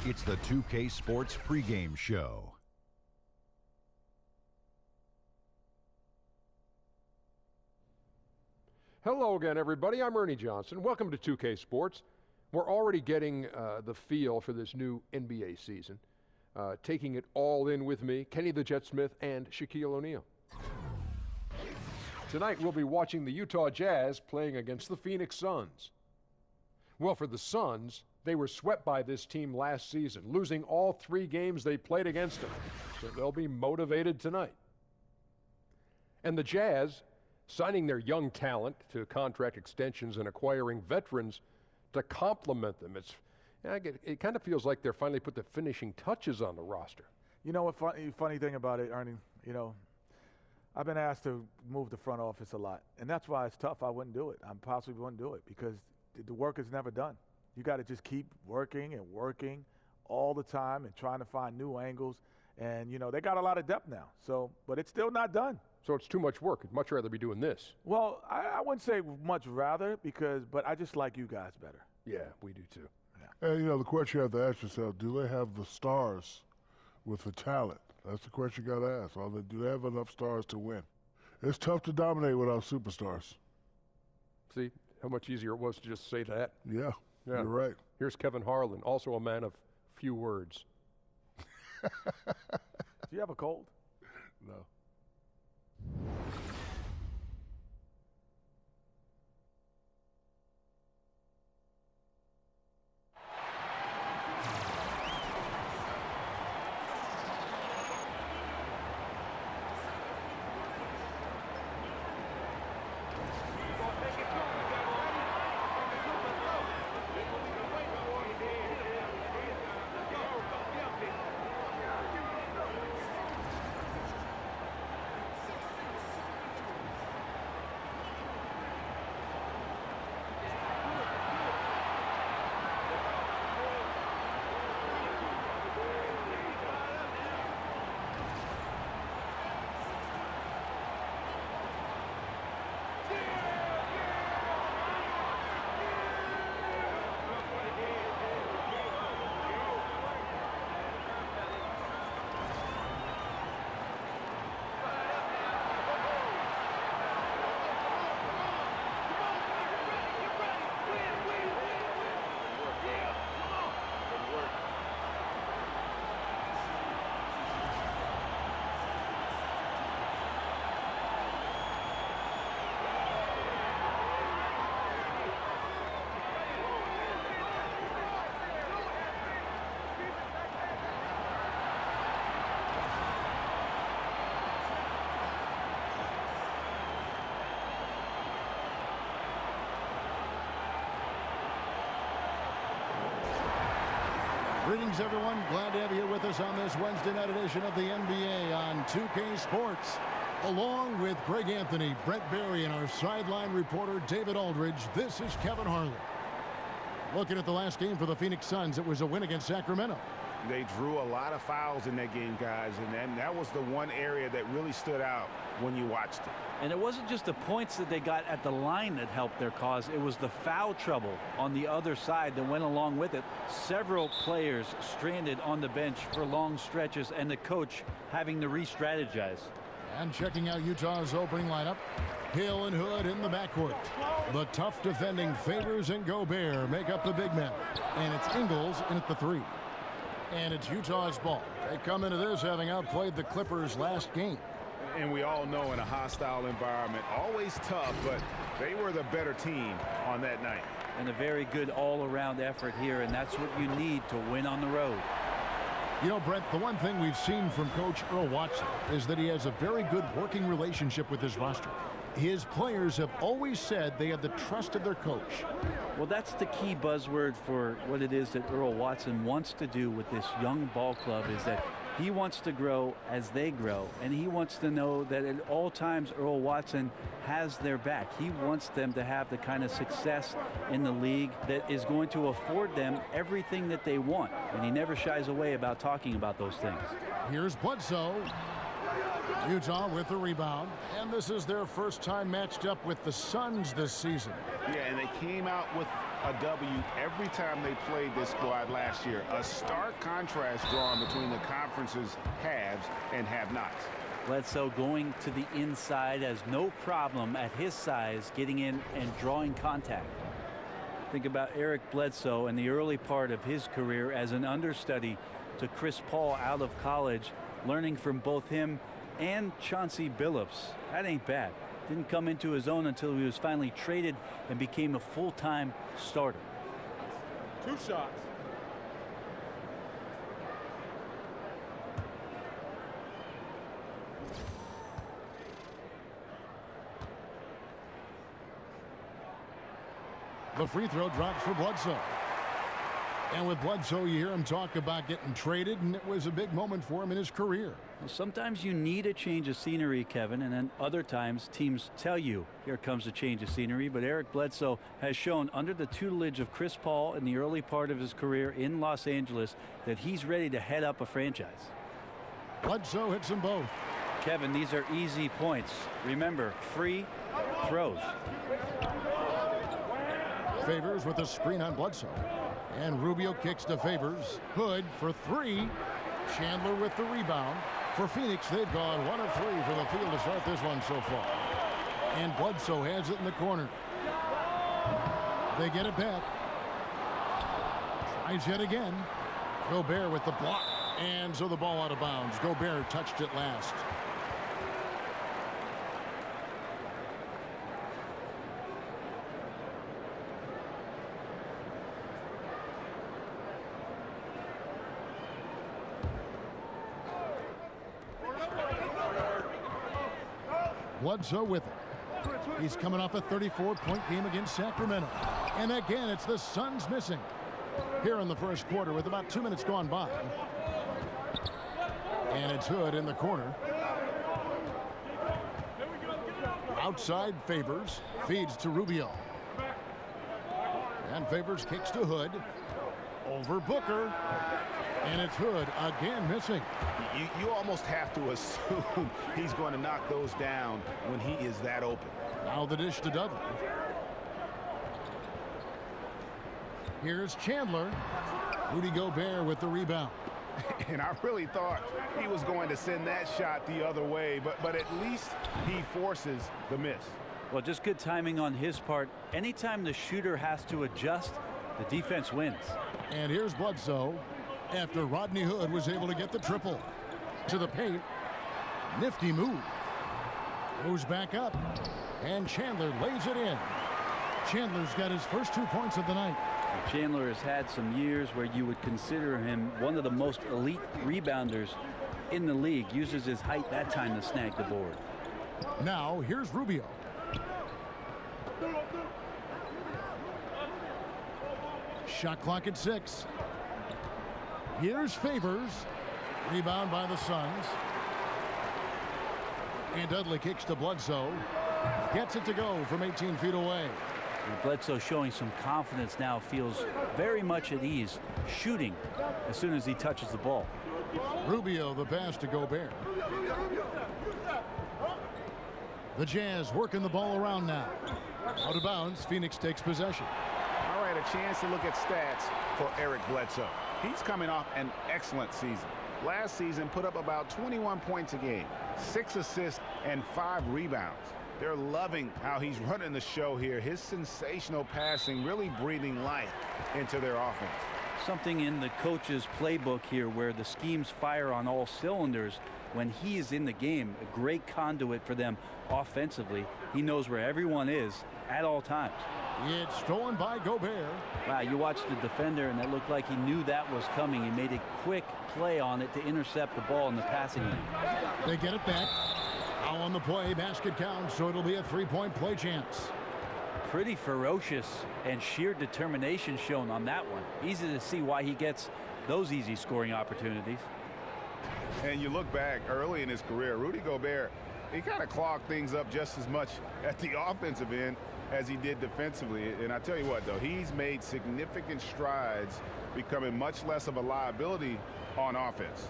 It's the 2K Sports pregame show. Hello again, everybody. I'm Ernie Johnson. Welcome to 2K Sports. We're already getting the feel for this new NBA season. Taking it all in with me, Kenny the Jet Smith and Shaquille O'Neal. Tonight we'll be watching the Utah Jazz playing against the Phoenix Suns. Well, for the Suns, they were swept by this team last season, losing all 3 games they played against them. So they'll be motivated tonight. And the Jazz, signing their young talent to contract extensions and acquiring veterans to complement them. It kind of feels like they're finally put the finishing touches on the roster. You know what funny thing about it, Ernie, I've been asked to move the front office a lot, and that's why it's tough. I wouldn't do it. I possibly wouldn't do it because the work is never done. You got to just keep working and working all the time and trying to find new angles. And, they got a lot of depth now, but it's still not done. So it's too much work. I'd much rather be doing this. Well, I wouldn't say much rather but I just like you guys better. Yeah, we do too. Yeah. And, the question you have to ask yourself, do they have the stars with the talent? That's the question you got to ask. Do they have enough stars to win? It's tough to dominate without superstars. See how much easier it was to just say that? Yeah, you're right. Here's Kevin Harlan, also a man of few words. Do you have a cold? No. Greetings, everyone. Glad to have you here with us on this Wednesday night edition of the NBA on 2K Sports. Along with Greg Anthony, Brett Berry, and our sideline reporter, David Aldridge, this is Kevin Harlan. Looking at the last game for the Phoenix Suns, it was a win against Sacramento. They drew a lot of fouls in that game, guys, and that was the one area that really stood out when you watched it. And it wasn't just the points that they got at the line that helped their cause. It was the foul trouble on the other side that went along with it. Several players stranded on the bench for long stretches, and the coach having to re-strategize. And checking out Utah's opening lineup, Hill and Hood in the backcourt. The tough defending Favors and Gobert make up the big men. And it's Ingles in at the 3. And it's Utah's ball. They come into this having outplayed the Clippers last game. And we all know in a hostile environment, always tough, but they were the better team on that night. And a very good all-around effort here, and that's what you need to win on the road. Brent, the one thing we've seen from Coach Earl Watson is that he has a very good working relationship with his roster. His players have always said they have the trust of their coach. Well, that's the key buzzword for what it is that Earl Watson wants to do with this young ball club, is that he wants to grow as they grow, and he wants to know that at all times Earl Watson has their back. He wants them to have the kind of success in the league that is going to afford them everything that they want, and he never shies away about talking about those things. Here's Bledsoe. Utah with the rebound, and this is their first time matched up with the Suns this season. Yeah, and they came out with a W every time they played this squad last year. A stark contrast drawn between the conference's haves and have-nots. Bledsoe going to the inside has no problem at his size getting in and drawing contact. Think about Eric Bledsoe in the early part of his career as an understudy to Chris Paul out of college, learning from both him and Chauncey Billups. That ain't bad. Didn't come into his own until he was finally traded and became a full-time starter. 2 shots. The free throw drops for Bledsoe. And with Bledsoe, you hear him talk about getting traded, and it was a big moment for him in his career. Well, sometimes you need a change of scenery, Kevin, and then other times teams tell you here comes a change of scenery. But Eric Bledsoe has shown under the tutelage of Chris Paul in the early part of his career in Los Angeles that he's ready to head up a franchise. Bledsoe hits them both. Kevin, these are easy points. Remember, free throws. Favors with a screen on Bledsoe. And Rubio kicks to Favors. Hood for 3. Chandler with the rebound. For Phoenix, they've gone 1 of 3 from the field to start this one so far. And Bledsoe has it in the corner. They get it back. Tries yet again. Gobert with the block. And so the ball out of bounds. Gobert touched it last. Bledsoe with it. He's coming off a 34-point game against Sacramento. And again, it's the Suns missing. Here in the first quarter with about 2 minutes gone by. And it's Hood in the corner. Outside Favors. Feeds to Rubio. And Favors kicks to Hood. Over Booker. And it's Hood again missing. You almost have to assume he's going to knock those down when he is that open. Now the dish to Dudley. Here's Chandler. Rudy Gobert with the rebound. And I really thought he was going to send that shot the other way, but at least he forces the miss. Well, just good timing on his part. Anytime the shooter has to adjust, the defense wins. And here's Bledsoe after Rodney Hood was able to get the triple. To the paint. Nifty move. Goes back up. And Chandler lays it in. Chandler's got his first 2 points of the night. Chandler has had some years where you would consider him one of the most elite rebounders in the league. Uses his height that time to snag the board. Now here's Rubio. Shot clock at 6. Here's Favors. Rebound by the Suns. And Dudley kicks to Bledsoe. Gets it to go from 18 feet away. And Bledsoe showing some confidence now, feels very much at ease shooting as soon as he touches the ball. Rubio the pass to Gobert. The Jazz working the ball around now. Out of bounds. Phoenix takes possession. All right, a chance to look at stats for Eric Bledsoe. He's coming off an excellent season. Last season put up about 21 points a game, 6 assists and 5 rebounds. They're loving how he's running the show here. His sensational passing really breathing life into their offense. Something in the coach's playbook here where the schemes fire on all cylinders. When he is in the game, a great conduit for them offensively. He knows where everyone is at all times. It's stolen by Gobert. Wow, you watched the defender, and it looked like he knew that was coming. He made a quick play on it to intercept the ball in the passing lane. They get it back. Now on the play, basket counts, so it'll be a 3-point play chance. Pretty ferocious and sheer determination shown on that one. Easy to see why he gets those easy scoring opportunities. And you look back early in his career, Rudy Gobert, he kind of clogged things up just as much at the offensive end as he did defensively. And I tell you what, though, he's made significant strides, becoming much less of a liability on offense.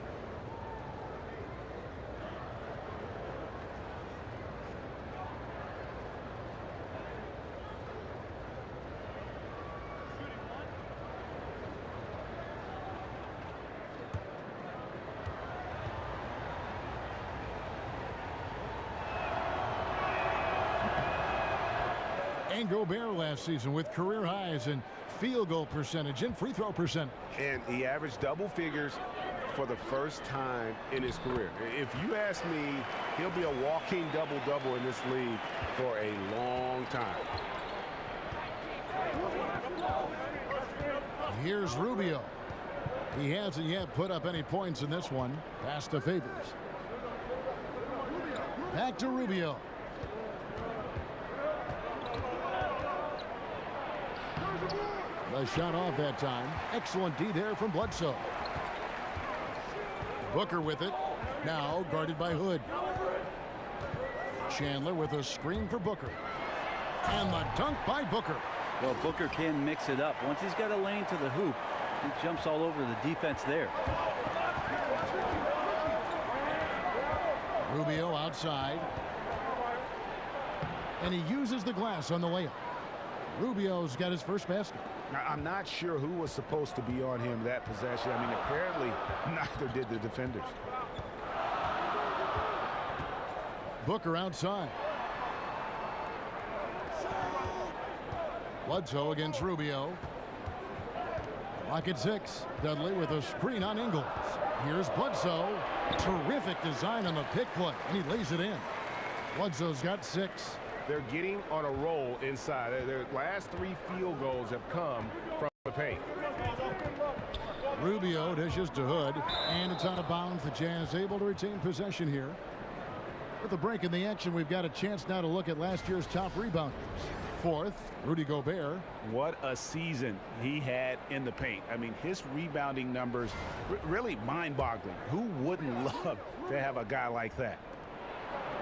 And Gobert last season with career highs in field goal percentage and free throw percentage. And he averaged double figures for the first time in his career. If you ask me, he'll be a walking double-double in this league for a long time. Here's Rubio. He hasn't yet put up any points in this one. Pass to Favors. Back to Rubio. The shot off that time. Excellent D there from Bledsoe. Booker with it. Now guarded by Hood. Chandler with a screen for Booker. And the dunk by Booker. Well, Booker can mix it up. Once he's got a lane to the hoop, he jumps all over the defense there. Rubio outside. And he uses the glass on the layup. Rubio's got his first basket. Now, I'm not sure who was supposed to be on him that possession. I mean, apparently neither did the defenders. Booker outside. Bledsoe against Rubio. Lock at 6. Dudley with a screen on Ingles. Here's Bledsoe. Terrific design on the pick play, and he lays it in. Bledsoe's got 6. They're getting on a roll inside. Their last 3 field goals have come from the paint. Rubio dishes to Hood, and it's out of bounds. The Jazz able to retain possession here. With the break in the action, we've got a chance now to look at last year's top rebounders. 4th, Rudy Gobert. What a season he had in the paint. I mean, his rebounding numbers really mind-boggling. Who wouldn't love to have a guy like that?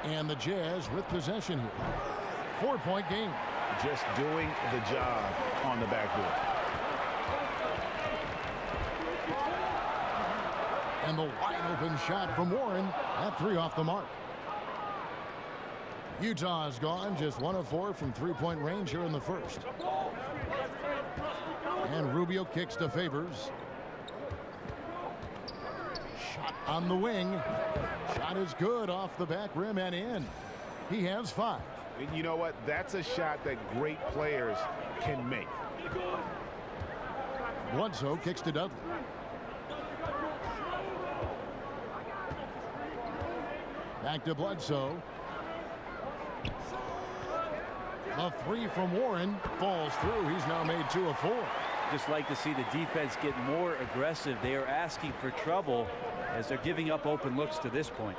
And the Jazz with possession here. 4-point game. Just doing the job on the backboard. And the wide open shot from Warren. That 3 off the mark. Utah is gone, just 1 of 4 from 3-point range here in the first. And Rubio kicks to Favors. Shot on the wing. Shot is good off the back rim and in. He has 5. And you know what? That's a shot that great players can make. Bledsoe kicks to Dudley. Back to Bledsoe. A 3 from Warren falls through. He's now made 2 of 4. Just like to see the defense get more aggressive. They are asking for trouble as they're giving up open looks to this point.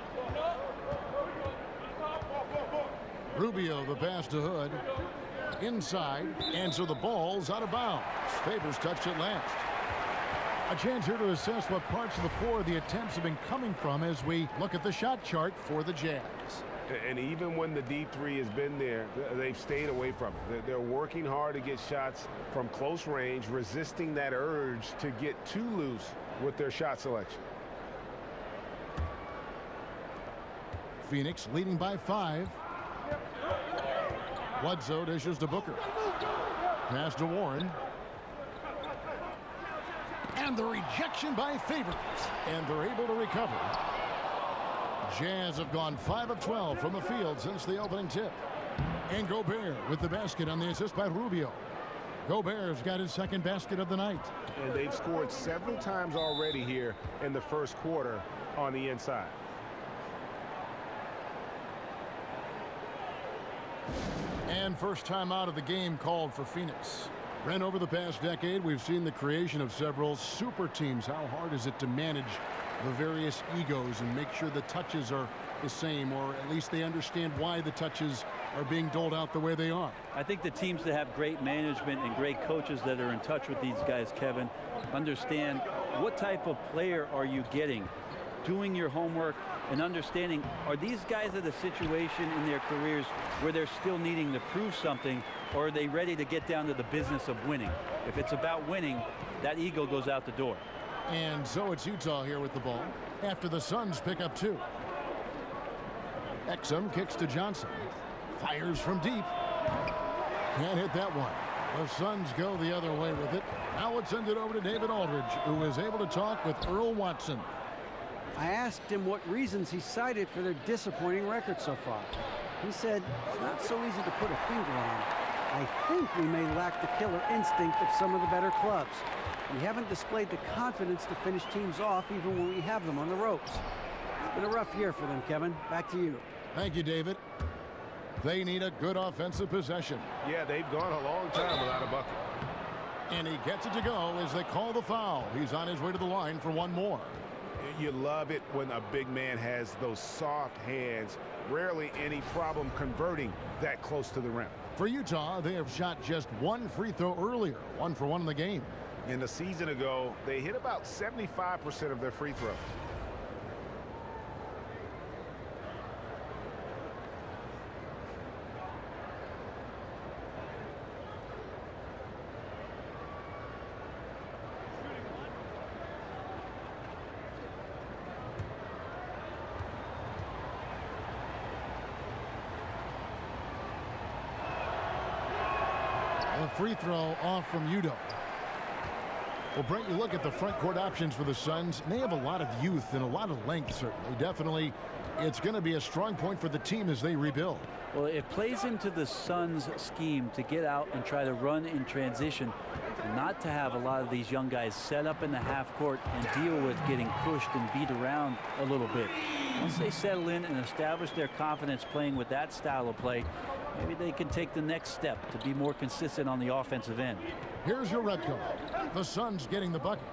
Rubio the pass to Hood. Inside, and so the ball's out of bounds. Favors touched it last. A chance here to assess what parts of the floor the attempts have been coming from as we look at the shot chart for the Jazz. And even when the D3 has been there, they've stayed away from it. They're working hard to get shots from close range, resisting that urge to get too loose with their shot selection. Phoenix leading by 5. Bledsoe dishes to Booker. Pass to Warren. And the rejection by Favors. And they're able to recover. Jazz have gone 5 of 12 from the field since the opening tip. And Gobert with the basket on the assist by Rubio. Gobert's got his 2nd basket of the night. And they've scored several times already here in the first quarter on the inside. And first time out of the game called for Phoenix. Ran over the past decade, we've seen the creation of several super teams. How hard is it to manage the various egos and make sure the touches are the same, or at least they understand why the touches are being doled out the way they are? I think the teams that have great management and great coaches that are in touch with these guys, Kevin, understand what type of player are you getting, doing your homework and understanding, are these guys at a situation in their careers where they're still needing to prove something, or are they ready to get down to the business of winning? If it's about winning, that ego goes out the door. And so it's Utah here with the ball after the Suns pick up 2. Exum kicks to Johnson. Fires from deep. Can't hit that one. The Suns go the other way with it. Now let's send it over to David Aldridge, who is able to talk with Earl Watson. I asked him what reasons he cited for their disappointing record so far. He said it's not so easy to put a finger on. I think we may lack the killer instinct of some of the better clubs. We haven't displayed the confidence to finish teams off even when we have them on the ropes. It's been a rough year for them, Kevin. Back to you. Thank you, David. They need a good offensive possession. Yeah, they've gone a long time without a bucket. And he gets it to go as they call the foul. He's on his way to the line for one more. You love it when a big man has those soft hands. Rarely any problem converting that close to the rim. For Utah, they have shot just one free throw earlier, 1 for 1 in the game. In the season ago, they hit about 75% of their free throws. A free throw off from Udo. Well, Brent, you look at the front court options for the Suns, and they have a lot of youth and a lot of length, certainly. Definitely, it's going to be a strong point for the team as they rebuild. Well, it plays into the Suns' scheme to get out and try to run in transition, not to have a lot of these young guys set up in the half court and deal with getting pushed and beat around a little bit. Once they settle in and establish their confidence playing with that style of play, maybe they can take the next step to be more consistent on the offensive end. Here's Urebko. The Suns getting the bucket.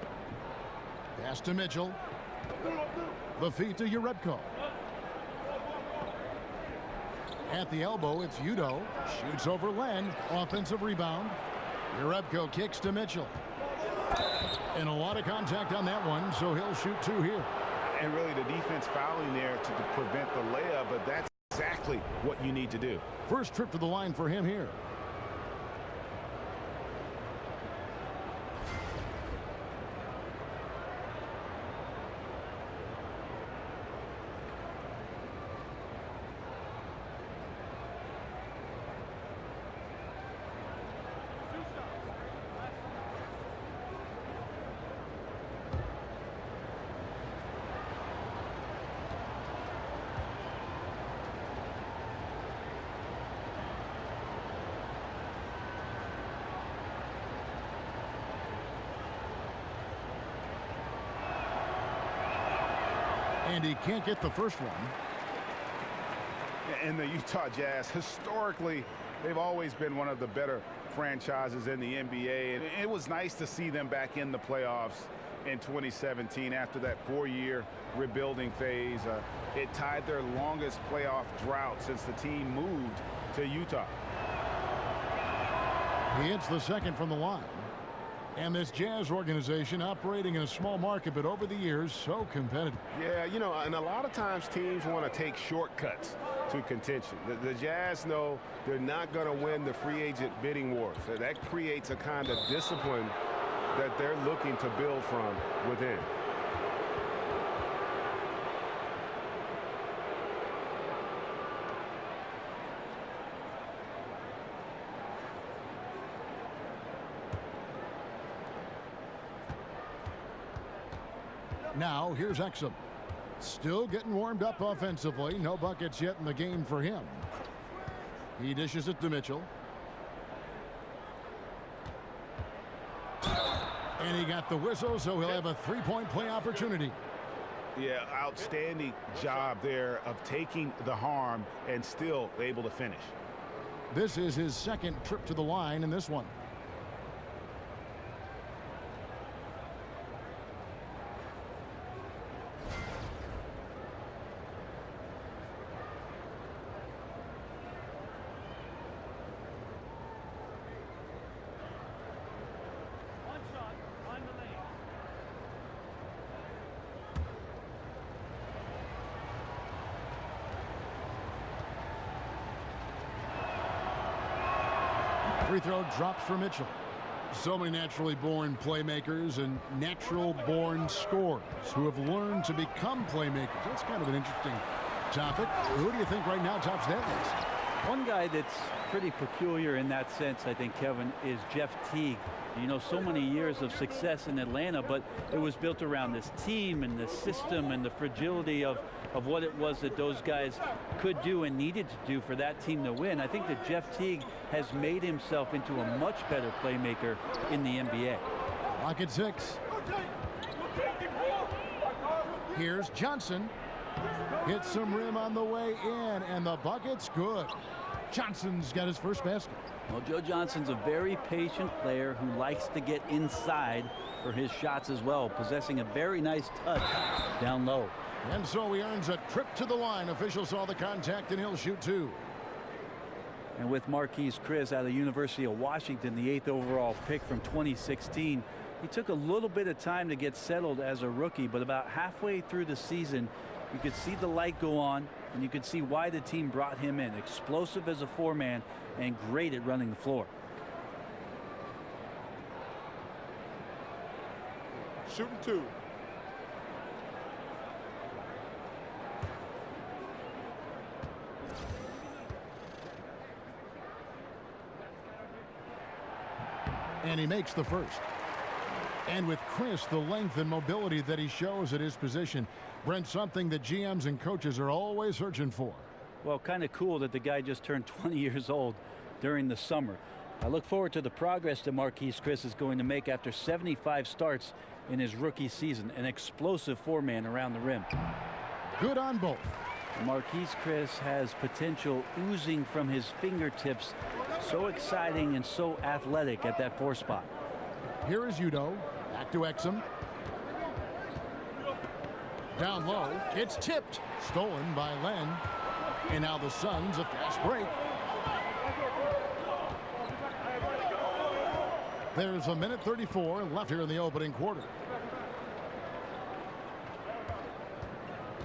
Pass to Mitchell. The feed to Urebko. At the elbow, it's Udo. Shoots over Len. Offensive rebound. Urebko kicks to Mitchell. And a lot of contact on that one, so he'll shoot 2 here. And really the defense fouling there to prevent the layup, but that's exactly what you need to do. First trip to the line for him here. And he can't get the first one. And the Utah Jazz, historically, they've always been one of the better franchises in the NBA. And it was nice to see them back in the playoffs in 2017 after that 4-year rebuilding phase. It tied their longest playoff drought since the team moved to Utah. He hits the second from the line. And this Jazz organization operating in a small market, but over the years, so competitive. Yeah, you know, and a lot of times teams want to take shortcuts to contention. The Jazz know they're not going to win the free agent bidding wars. So that creates a kind of discipline that they're looking to build from within. Now, here's Exum. Still getting warmed up offensively. No buckets yet in the game for him. He dishes it to Mitchell. And he got the whistle, so he'll have a 3-point play opportunity. Yeah, outstanding job there of taking the harm and still able to finish. This is his second trip to the line in this one. Free throw drops for Mitchell. So many naturally born playmakers and natural born scorers who have learned to become playmakers. That's kind of an interesting topic. Who do you think right now tops that list? One guy that's pretty peculiar in that sense, I think, Kevin, is Jeff Teague. You know, so many years of success in Atlanta, but it was built around this team and the system and the fragility of what it was that those guys could do and needed to do for that team to win. I think that Jeff Teague has made himself into a much better playmaker in the NBA. Clock at 6. Here's Johnson. Hits some rim on the way in, and the bucket's good. Johnson's got his first basket. Well, Joe Johnson's a very patient player who likes to get inside for his shots as well, possessing a very nice touch down low. And so he earns a trip to the line. Officials saw the contact, and he'll shoot 2. And with Marquise Chris out of the University of Washington, the 8th overall pick from 2016, he took a little bit of time to get settled as a rookie, but about halfway through the season, you could see the light go on, and you could see why the team brought him in. Explosive as a 4-man and great at running the floor. Shooting 2. And he makes the first. And with Chris, the length and mobility that he shows at his position, Brent, something that GMs and coaches are always searching for. Well, kind of cool that the guy just turned 20 years old during the summer. I look forward to the progress that Marquise Chris is going to make after 75 starts in his rookie season. An explosive 4-man around the rim. Good on both. Marquise Chris has potential oozing from his fingertips. So exciting and so athletic at that 4 spot. Here is Udo. Back to Exum. Down low. It's tipped. Stolen by Len. And now the Suns a fast break. There's a minute 34 left here in the opening quarter.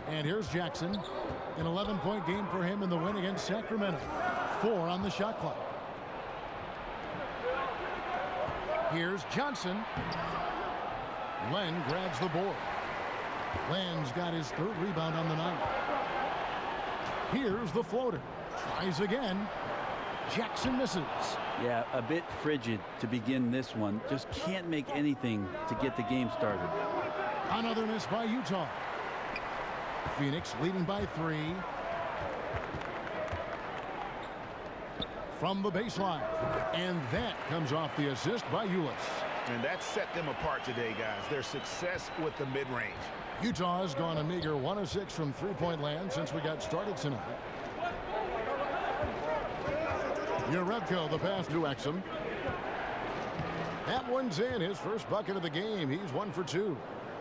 And here's Jackson. An 11-point game for him in the win against Sacramento. 4 on the shot clock. Here's Johnson. Len grabs the board. Len's got his 3rd rebound on the night. Here's the floater. Tries again. Jackson misses. Yeah, a bit frigid to begin this one. Just can't make anything to get the game started. Another miss by Utah. Phoenix leading by 3. From the baseline. And that comes off the assist by Ulis. And that set them apart today, guys. Their success with the mid-range. Utah has gone a meager 1 of 6 from three-point land since we got started tonight. Yarebko, the pass to Exum. That one's in. His first bucket of the game. He's 1 for 2.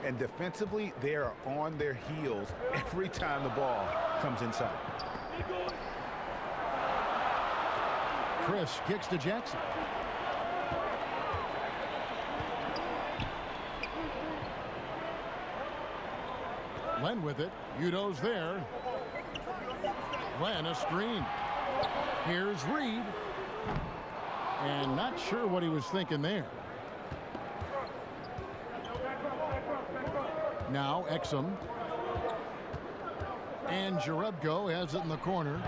And defensively, they are on their heels every time the ball comes inside. Chris kicks to Jackson. Len with it. Udo's there. Len a screen. Here's Reed. And not sure what he was thinking there. Now Exum. And Yarebko has it in the corner.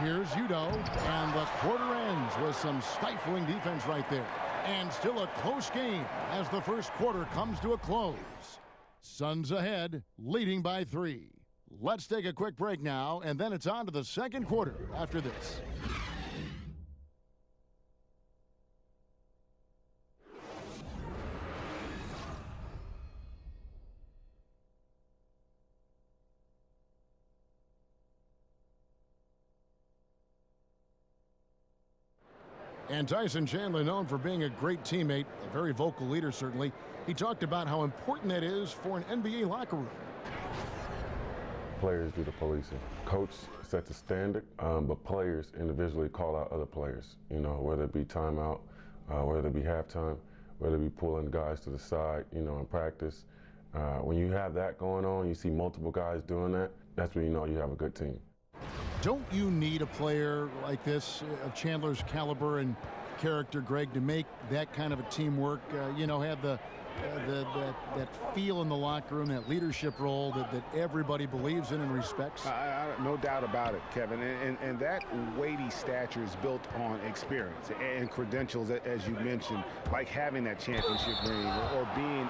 Here's Udo. And the quarter ends with some stifling defense right there. And still a close game as the first quarter comes to a close. Suns ahead, leading by 3. Let's take a quick break now, and then it's on to the second quarter after this. And Tyson Chandler, known for being a great teammate, a very vocal leader certainly. He talked about how important that is for an NBA locker room. Players do the policing. Coach sets a standard, but players individually call out other players. You know, whether it be timeout, whether it be halftime, whether it be pulling guys to the side, you know, in practice. When you have that going on, you see multiple guys doing that, that's when you know you have a good team. Don't you need a player like this of Chandler's caliber and character, Greg, to make that kind of a teamwork, you know, have the that feel in the locker room, that leadership role that everybody believes in and respects? No doubt about it, Kevin. And that weighty stature is built on experience and credentials, as you mentioned, like having that championship ring or being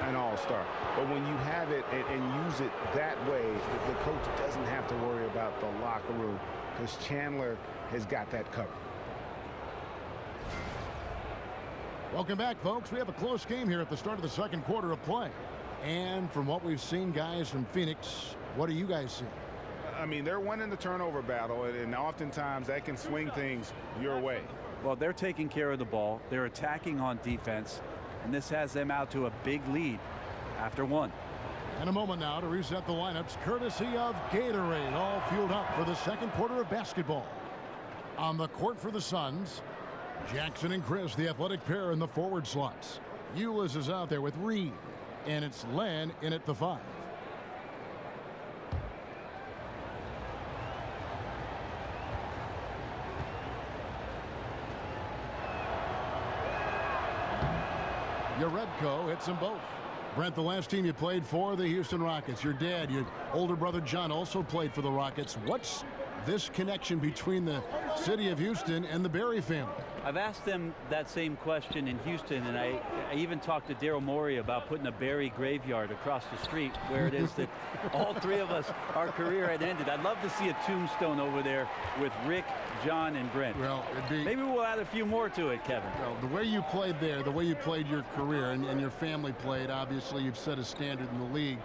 an all-star. But when you have it and use it that way, the coach doesn't have to worry about the locker room because Chandler has got that covered. Welcome back, folks. We have a close game here at the start of the second quarter of play. And from what we've seen, guys, from Phoenix, what do you guys see? I mean, they're winning the turnover battle, and oftentimes that can swing things your way. Well, they're taking care of the ball. They're attacking on defense, and this has them out to a big lead after one. And a moment now to reset the lineups, courtesy of Gatorade, all fueled up for the second quarter of basketball. On the court for the Suns, Jackson and Chris, the athletic pair in the forward slots. Ulis is out there with Reed, and it's Len in at the 5. Yaredko hits them both. Brent, the last team you played for, the Houston Rockets. Your dad, your older brother John, also played for the Rockets. What's this connection between the city of Houston and the Barry family? I've asked them that same question in Houston, and I even talked to Daryl Morey about putting a Barry graveyard across the street where it is that all three of us, our career had ended. I'd love to see a tombstone over there with Rick, John, and Brent. Well, maybe we'll add a few more to it, Kevin. Well, the way you played there, the way you played your career, and your family played, obviously you've set a standard in the league.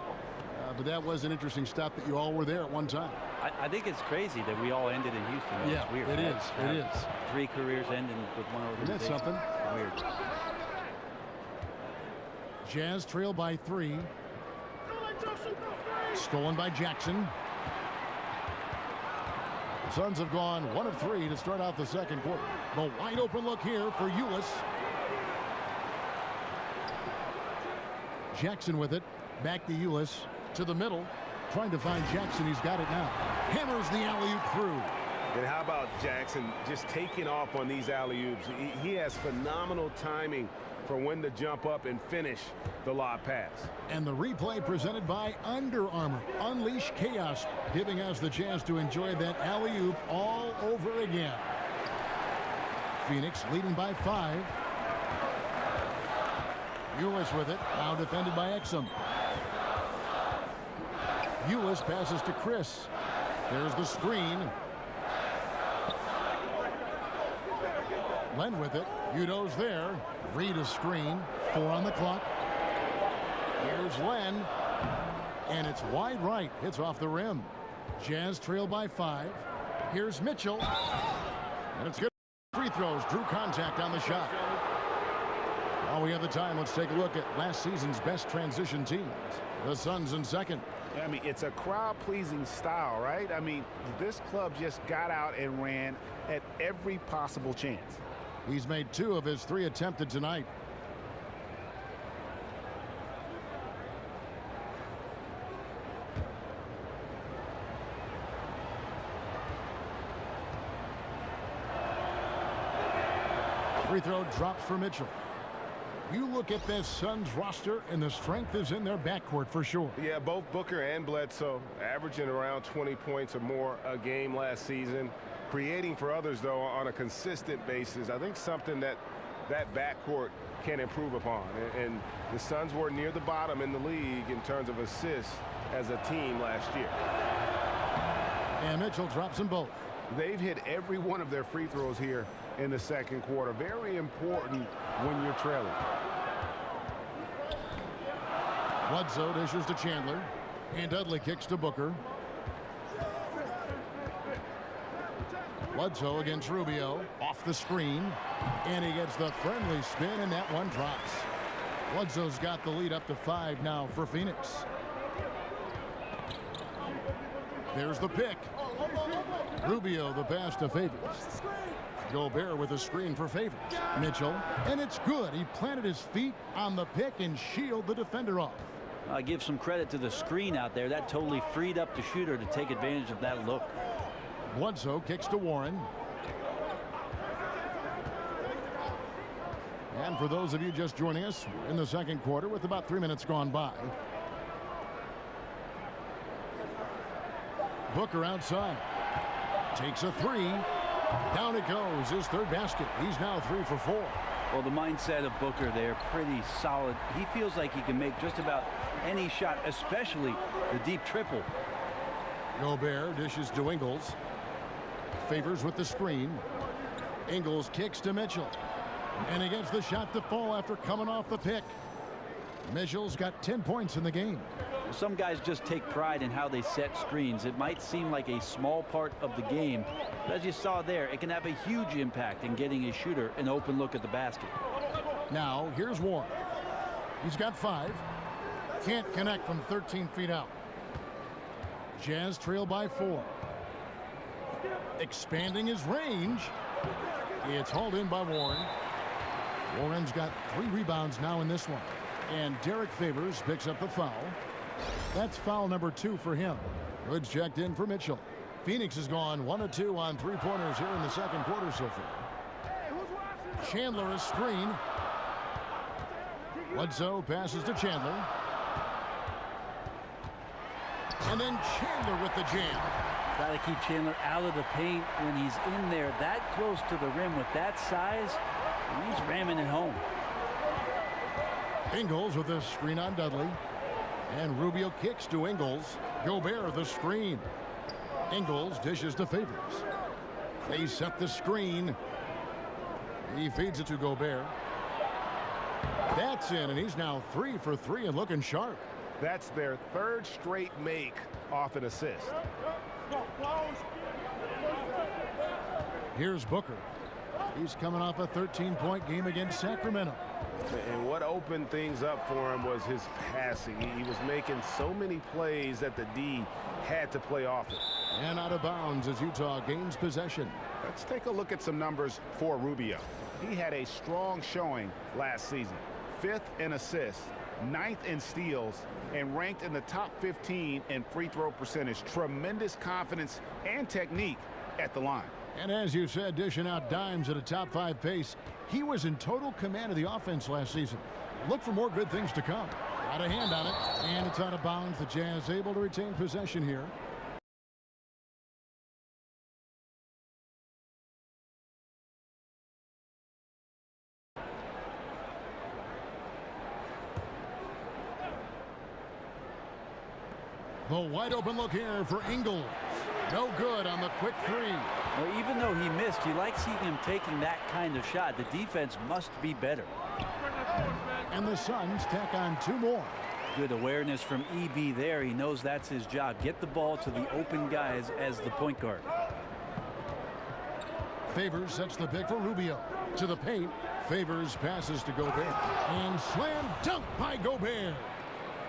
But that was an interesting stop that you all were there at one time. I think it's crazy that we all ended in Houston. Yeah, it's weird. It is. 3 careers ending with one organization. Isn't that something? Weird. Jazz trail by 3. Stolen by Jackson. The Suns have gone 1 of 3 to start out the second quarter. The wide open look here for Ulis. Jackson with it. Back to Ulis. To the middle. Trying to find Jackson. He's got it now. Hammers the alley-oop through. And how about Jackson just taking off on these alley-oops? He has phenomenal timing for when to jump up and finish the lob pass. And the replay presented by Under Armour. Unleash chaos, giving us the chance to enjoy that alley-oop all over again. Phoenix leading by 5. Ulis with it. Now defended by Exum. Ulis passes to Chris. There's the screen. Len with it. Udo's there. Reed a screen. 4 on the clock. Here's Len. And it's wide right. Hits off the rim. Jazz trail by 5. Here's Mitchell. And it's good. Free throws. Drew contact on the shot. While we have the time, let's take a look at last season's best transition teams. The Suns in second. I mean, it's a crowd-pleasing style, right? I mean, this club just got out and ran at every possible chance. He's made 2 of his 3 attempted tonight. Free throw drops for Mitchell. You look at this Suns roster, and the strength is in their backcourt for sure. Yeah, both Booker and Bledsoe averaging around 20 points or more a game last season. Creating for others, though, on a consistent basis. I think something that backcourt can improve upon. And the Suns were near the bottom in the league in terms of assists as a team last year. And Mitchell drops them both. They've hit every one of their free throws here in the second quarter. Very important when you're trailing. Bledsoe dishes to Chandler. And Dudley kicks to Booker. Bledsoe against Rubio. Off the screen. And he gets the friendly spin, and that one drops. Bledsoe's got the lead up to 5 now for Phoenix. There's the pick. Rubio the pass to Favors. Gobert with a screen for Favors. Mitchell. And it's good. He planted his feet on the pick and shielded the defender off. I give some credit to the screen out there. That totally freed up the shooter to take advantage of that look. Bledsoe kicks to Warren. And for those of you just joining us, we're in the second quarter with about 3 minutes gone by. Booker outside. Takes a three. Down it goes. His third basket. He's now 3 for 4. Well, the mindset of Booker there, pretty solid. He feels like he can make just about any shot, especially the deep triple. Gobert dishes to Ingles. Favors with the screen. Ingles kicks to Mitchell. And he gets the shot to fall after coming off the pick. Mitchell's got 10 points in the game. Some guys just take pride in how they set screens. It might seem like a small part of the game, but as you saw there, it can have a huge impact in getting a shooter an open look at the basket. Now, here's Warren. He's got 5. Can't connect from 13 feet out. Jazz trail by 4. Expanding his range. It's hauled in by Warren. Warren's got 3 rebounds now in this one. And Derek Favors picks up the foul. That's foul number 2 for him. Goods checked in for Mitchell. Phoenix has gone 1 of 2 on 3-pointers here in the second quarter so far. Chandler is screen. Bledsoe passes to Chandler. And then Chandler with the jam. Got to keep Chandler out of the paint when he's in there that close to the rim with that size. He's ramming it home. Ingles with a screen on Dudley. And Rubio kicks to Ingles. Gobert the screen. Ingles dishes to Favors. They set the screen. He feeds it to Gobert. That's in, and he's now 3 for 3 and looking sharp. That's their 3rd straight make off an assist. Here's Booker. He's coming off a 13-point game against Sacramento. And what opened things up for him was his passing. He was making so many plays that the D had to play off it. And out of bounds as Utah gains possession. Let's take a look at some numbers for Rubio. He had a strong showing last season. 5th in assists, 9th in steals, and ranked in the top 15 in free throw percentage. Tremendous confidence and technique at the line. And as you said, dishing out dimes at a top 5 pace. He was in total command of the offense last season. Look for more good things to come. Got a hand on it, and it's out of bounds. The Jazz able to retain possession here. The wide open look here for Ingles. No good on the quick 3. Well, even though he missed, you like seeing him taking that kind of shot. The defense must be better. And the Suns tack on 2 more. Good awareness from EB there. He knows that's his job. Get the ball to the open guys as the point guard. Favors sets the pick for Rubio. To the paint. Favors passes to Gobert. And slam dunk by Gobert.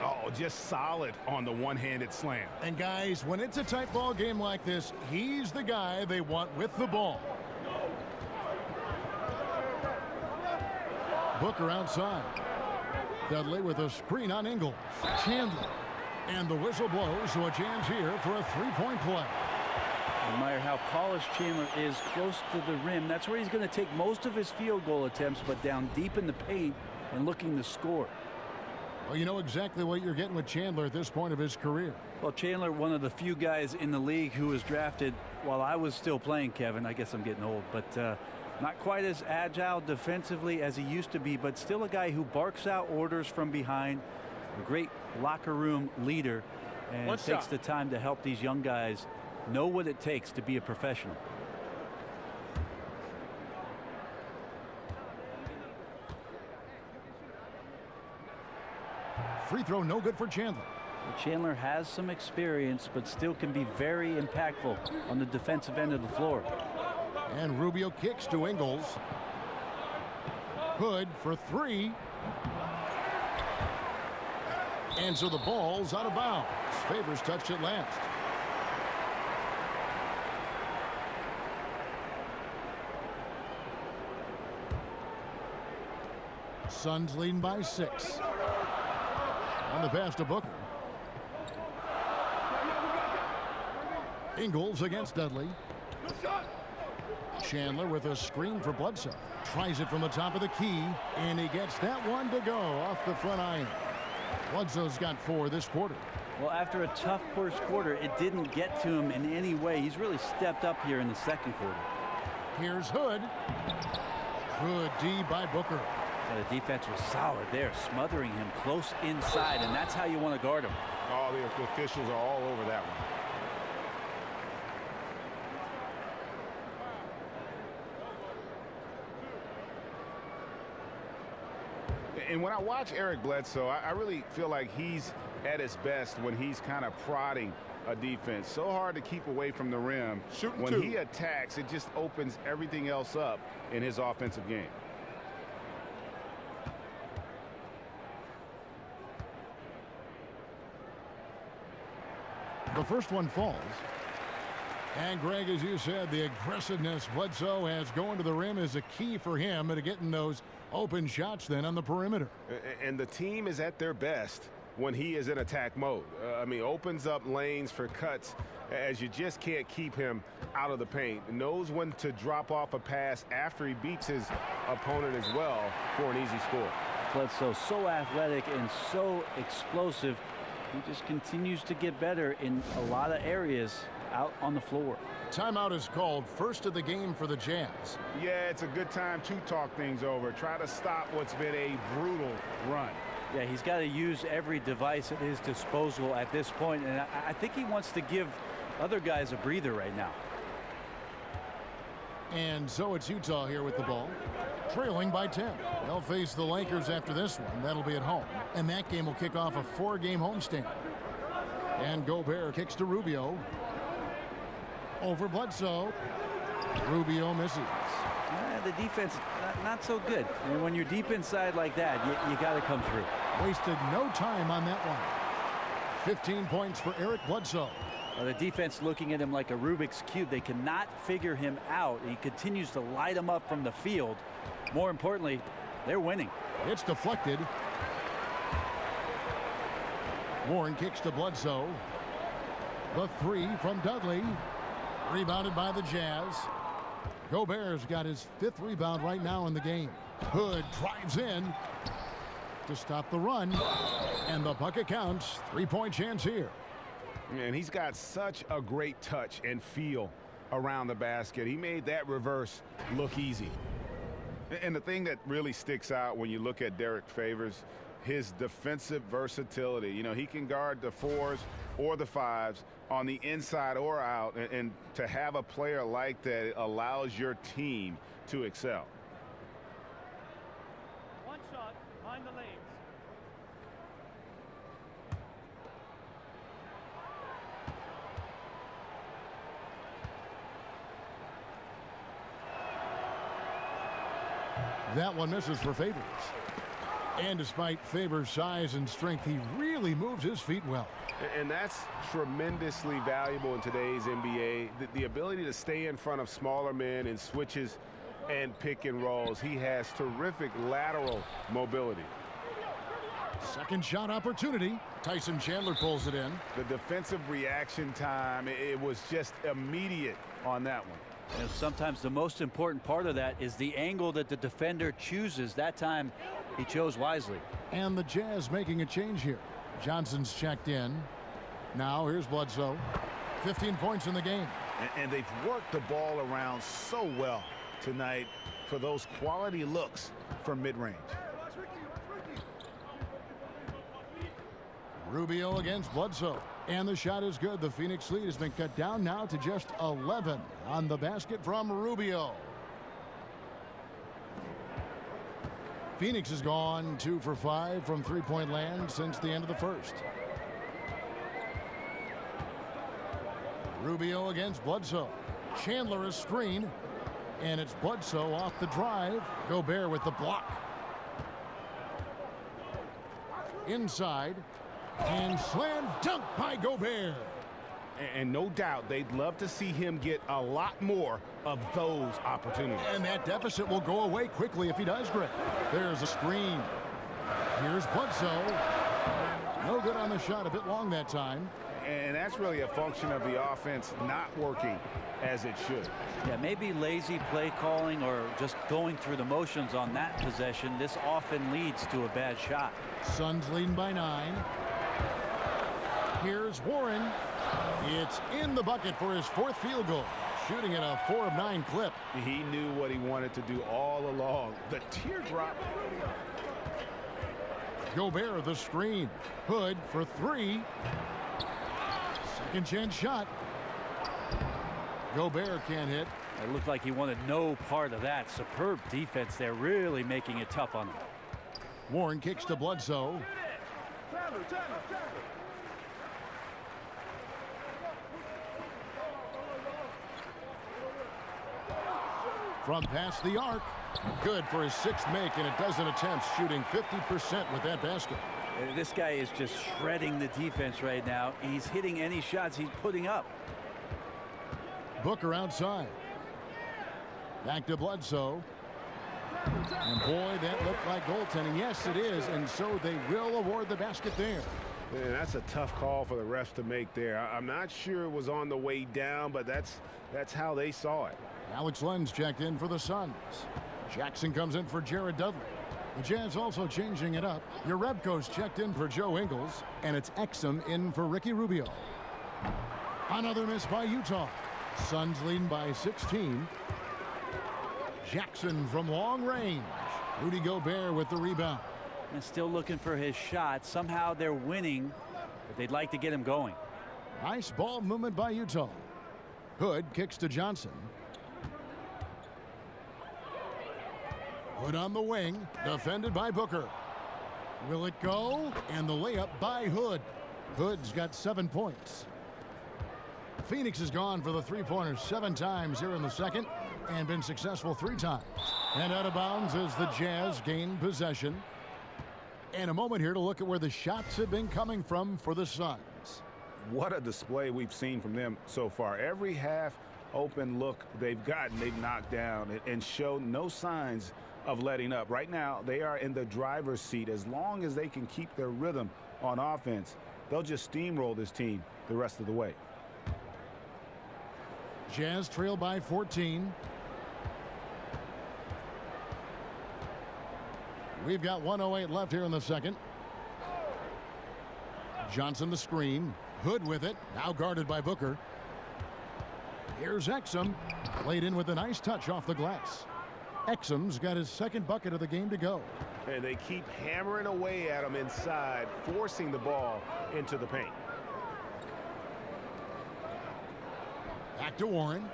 Oh, just solid on the one-handed slam. And guys, when it's a tight ball game like this, he's the guy they want with the ball. Booker outside. Dudley with a screen on Ingles. Chandler. And the whistle blows, so a chance here for a 3-point play. Admire how polished Chandler is close to the rim. That's where he's going to take most of his field goal attempts, but down deep in the paint and looking to score. Well, you know exactly what you're getting with Chandler at this point of his career. Well, Chandler, one of the few guys in the league who was drafted while I was still playing, Kevin. I guess I'm getting old, but not quite as agile defensively as he used to be, but still a guy who barks out orders from behind, a great locker room leader, and takes the time to help these young guys know what it takes to be a professional. Free throw no good for Chandler. Chandler has some experience, but still can be very impactful on the defensive end of the floor. And Rubio kicks to Ingles. Hood for 3. And so the ball's out of bounds. Favors touched it last. Suns leading by 6. On the pass to Booker. Ingles against Dudley. Chandler with a screen for Bledsoe. Tries it from the top of the key, and he gets that one to go off the front iron. Bledsoe's got 4 this quarter. Well, after a tough first quarter, it didn't get to him in any way. He's really stepped up here in the second quarter. Here's Hood. Good D by Booker. The defense was solid there, smothering him close inside, and that's how you want to guard him. All the officials are all over that one. And when I watch Eric Bledsoe, I really feel like he's at his best when he's kind of prodding a defense. So hard to keep away from the rim. When he attacks, it just opens everything else up in his offensive game. The first one falls. And Greg, as you said, the aggressiveness Bledsoe has going to the rim is a key for him to getting those open shots then on the perimeter. And the team is at their best when he is in attack mode. I mean, opens up lanes for cuts as you just can't keep him out of the paint. Knows when to drop off a pass after he beats his opponent as well for an easy score. Bledsoe so athletic and so explosive. He just continues to get better in a lot of areas out on the floor. Timeout is called, first of the game for the Jazz. Yeah, it's a good time to talk things over. Try to stop what's been a brutal run. Yeah, he's got to use every device at his disposal at this point, and I think he wants to give other guys a breather right now. And so it's Utah here with the ball, trailing by 10. They'll face the Lakers after this one. That'll be at home. And that game will kick off a 4-game homestand. And Gobert kicks to Rubio. Over Bledsoe. Rubio misses. The defense, not so good. I mean, when you're deep inside like that, you got to come through. Wasted no time on that one. 15 points for Eric Bledsoe. The defense looking at him like a Rubik's Cube. They cannot figure him out. He continues to light him up from the field. More importantly, they're winning. It's deflected. Warren kicks to Bledsoe. The 3 from Dudley. Rebounded by the Jazz. Gobert's got his 5th rebound right now in the game. Hood drives in to stop the run. And the bucket counts. 3-point chance here. And he's got such a great touch and feel around the basket. He made that reverse look easy. And the thing that really sticks out when you look at Derek Favors, his defensive versatility. You know, he can guard the 4s or the 5s on the inside or out. And to have a player like that allows your team to excel. One shot behind the lanes. That one misses for Favors. And despite Favors' size and strength, he really moves his feet well. And that's tremendously valuable in today's NBA. The ability to stay in front of smaller men in switches and pick and rolls. He has terrific lateral mobility. Second shot opportunity. Tyson Chandler pulls it in. The defensive reaction time, it was just immediate on that one. And sometimes the most important part of that is the angle that the defender chooses. That time he chose wisely. And the Jazz making a change here. Johnson's checked in. Now here's Bledsoe. 15 points in the game. And they've worked the ball around so well tonight for those quality looks from mid-range. Rubio against Bledsoe. And the shot is good. The Phoenix lead has been cut down now to just 11 on the basket from Rubio. Phoenix has gone 2 for 5 from three-point land since the end of the first. Rubio against Bledsoe. Chandler a screen. And it's Bledsoe off the drive. Gobert with the block. Inside. And slam dunk by Gobert. And no doubt they'd love to see him get a lot more of those opportunities. And that deficit will go away quickly if he does, Greg. There's a screen. Here's Bledsoe. No good on the shot, a bit long that time. And that's really a function of the offense not working as it should. Yeah, maybe lazy play calling or just going through the motions on that possession. This often leads to a bad shot. Suns leading by 9. Here's Warren. It's in the bucket for his 4th field goal. Shooting at a 4 of 9 clip. He knew what he wanted to do all along. The teardrop. Gobert the screen. Hood for 3. Second chance shot. Gobert can't hit. It looked like he wanted no part of that. Superb defense there, really making it tough on him. Warren kicks to Bledsoe. From past the arc. Good for his 6th make, and a dozen attempts, shooting 50% with that basket. This guy is just shredding the defense right now. He's hitting any shots he's putting up. Booker outside. Back to Bledsoe. And boy, that looked like goaltending. Yes, it is, and so they will award the basket there. Man, that's a tough call for the refs to make there. I'm not sure it was on the way down, but that's how they saw it. Alex Len's checked in for the Suns. Jackson comes in for Jared Dudley. The Jazz also changing it up. Jerebko's checked in for Joe Ingles, and it's Exum in for Ricky Rubio. Another miss by Utah. Suns leading by 16. Jackson from long range. Rudy Gobert with the rebound. And still looking for his shot. Somehow they're winning, but they'd like to get him going. Nice ball movement by Utah. Hood kicks to Johnson. Hood on the wing, defended by Booker. Will it go? And the layup by Hood. Hood's got 7 points. Phoenix has gone for the 3-pointer 7 times here in the second and been successful 3 times. And out of bounds as the Jazz gain possession. And a moment here to look at where the shots have been coming from for the Suns. What a display we've seen from them so far. Every half open look they've gotten, they've knocked down and showed no signs of letting up. Right now, they are in the driver's seat. As long as they can keep their rhythm on offense, they'll just steamroll this team the rest of the way. Jazz trail by 14. We've got 1:08 left here in the second. Johnson the screen. Hood with it. Now guarded by Booker. Here's Exum. Played in with a nice touch off the glass. Exum's got his 2nd bucket of the game to go. And they keep hammering away at him inside, forcing the ball into the paint. Back to Warren.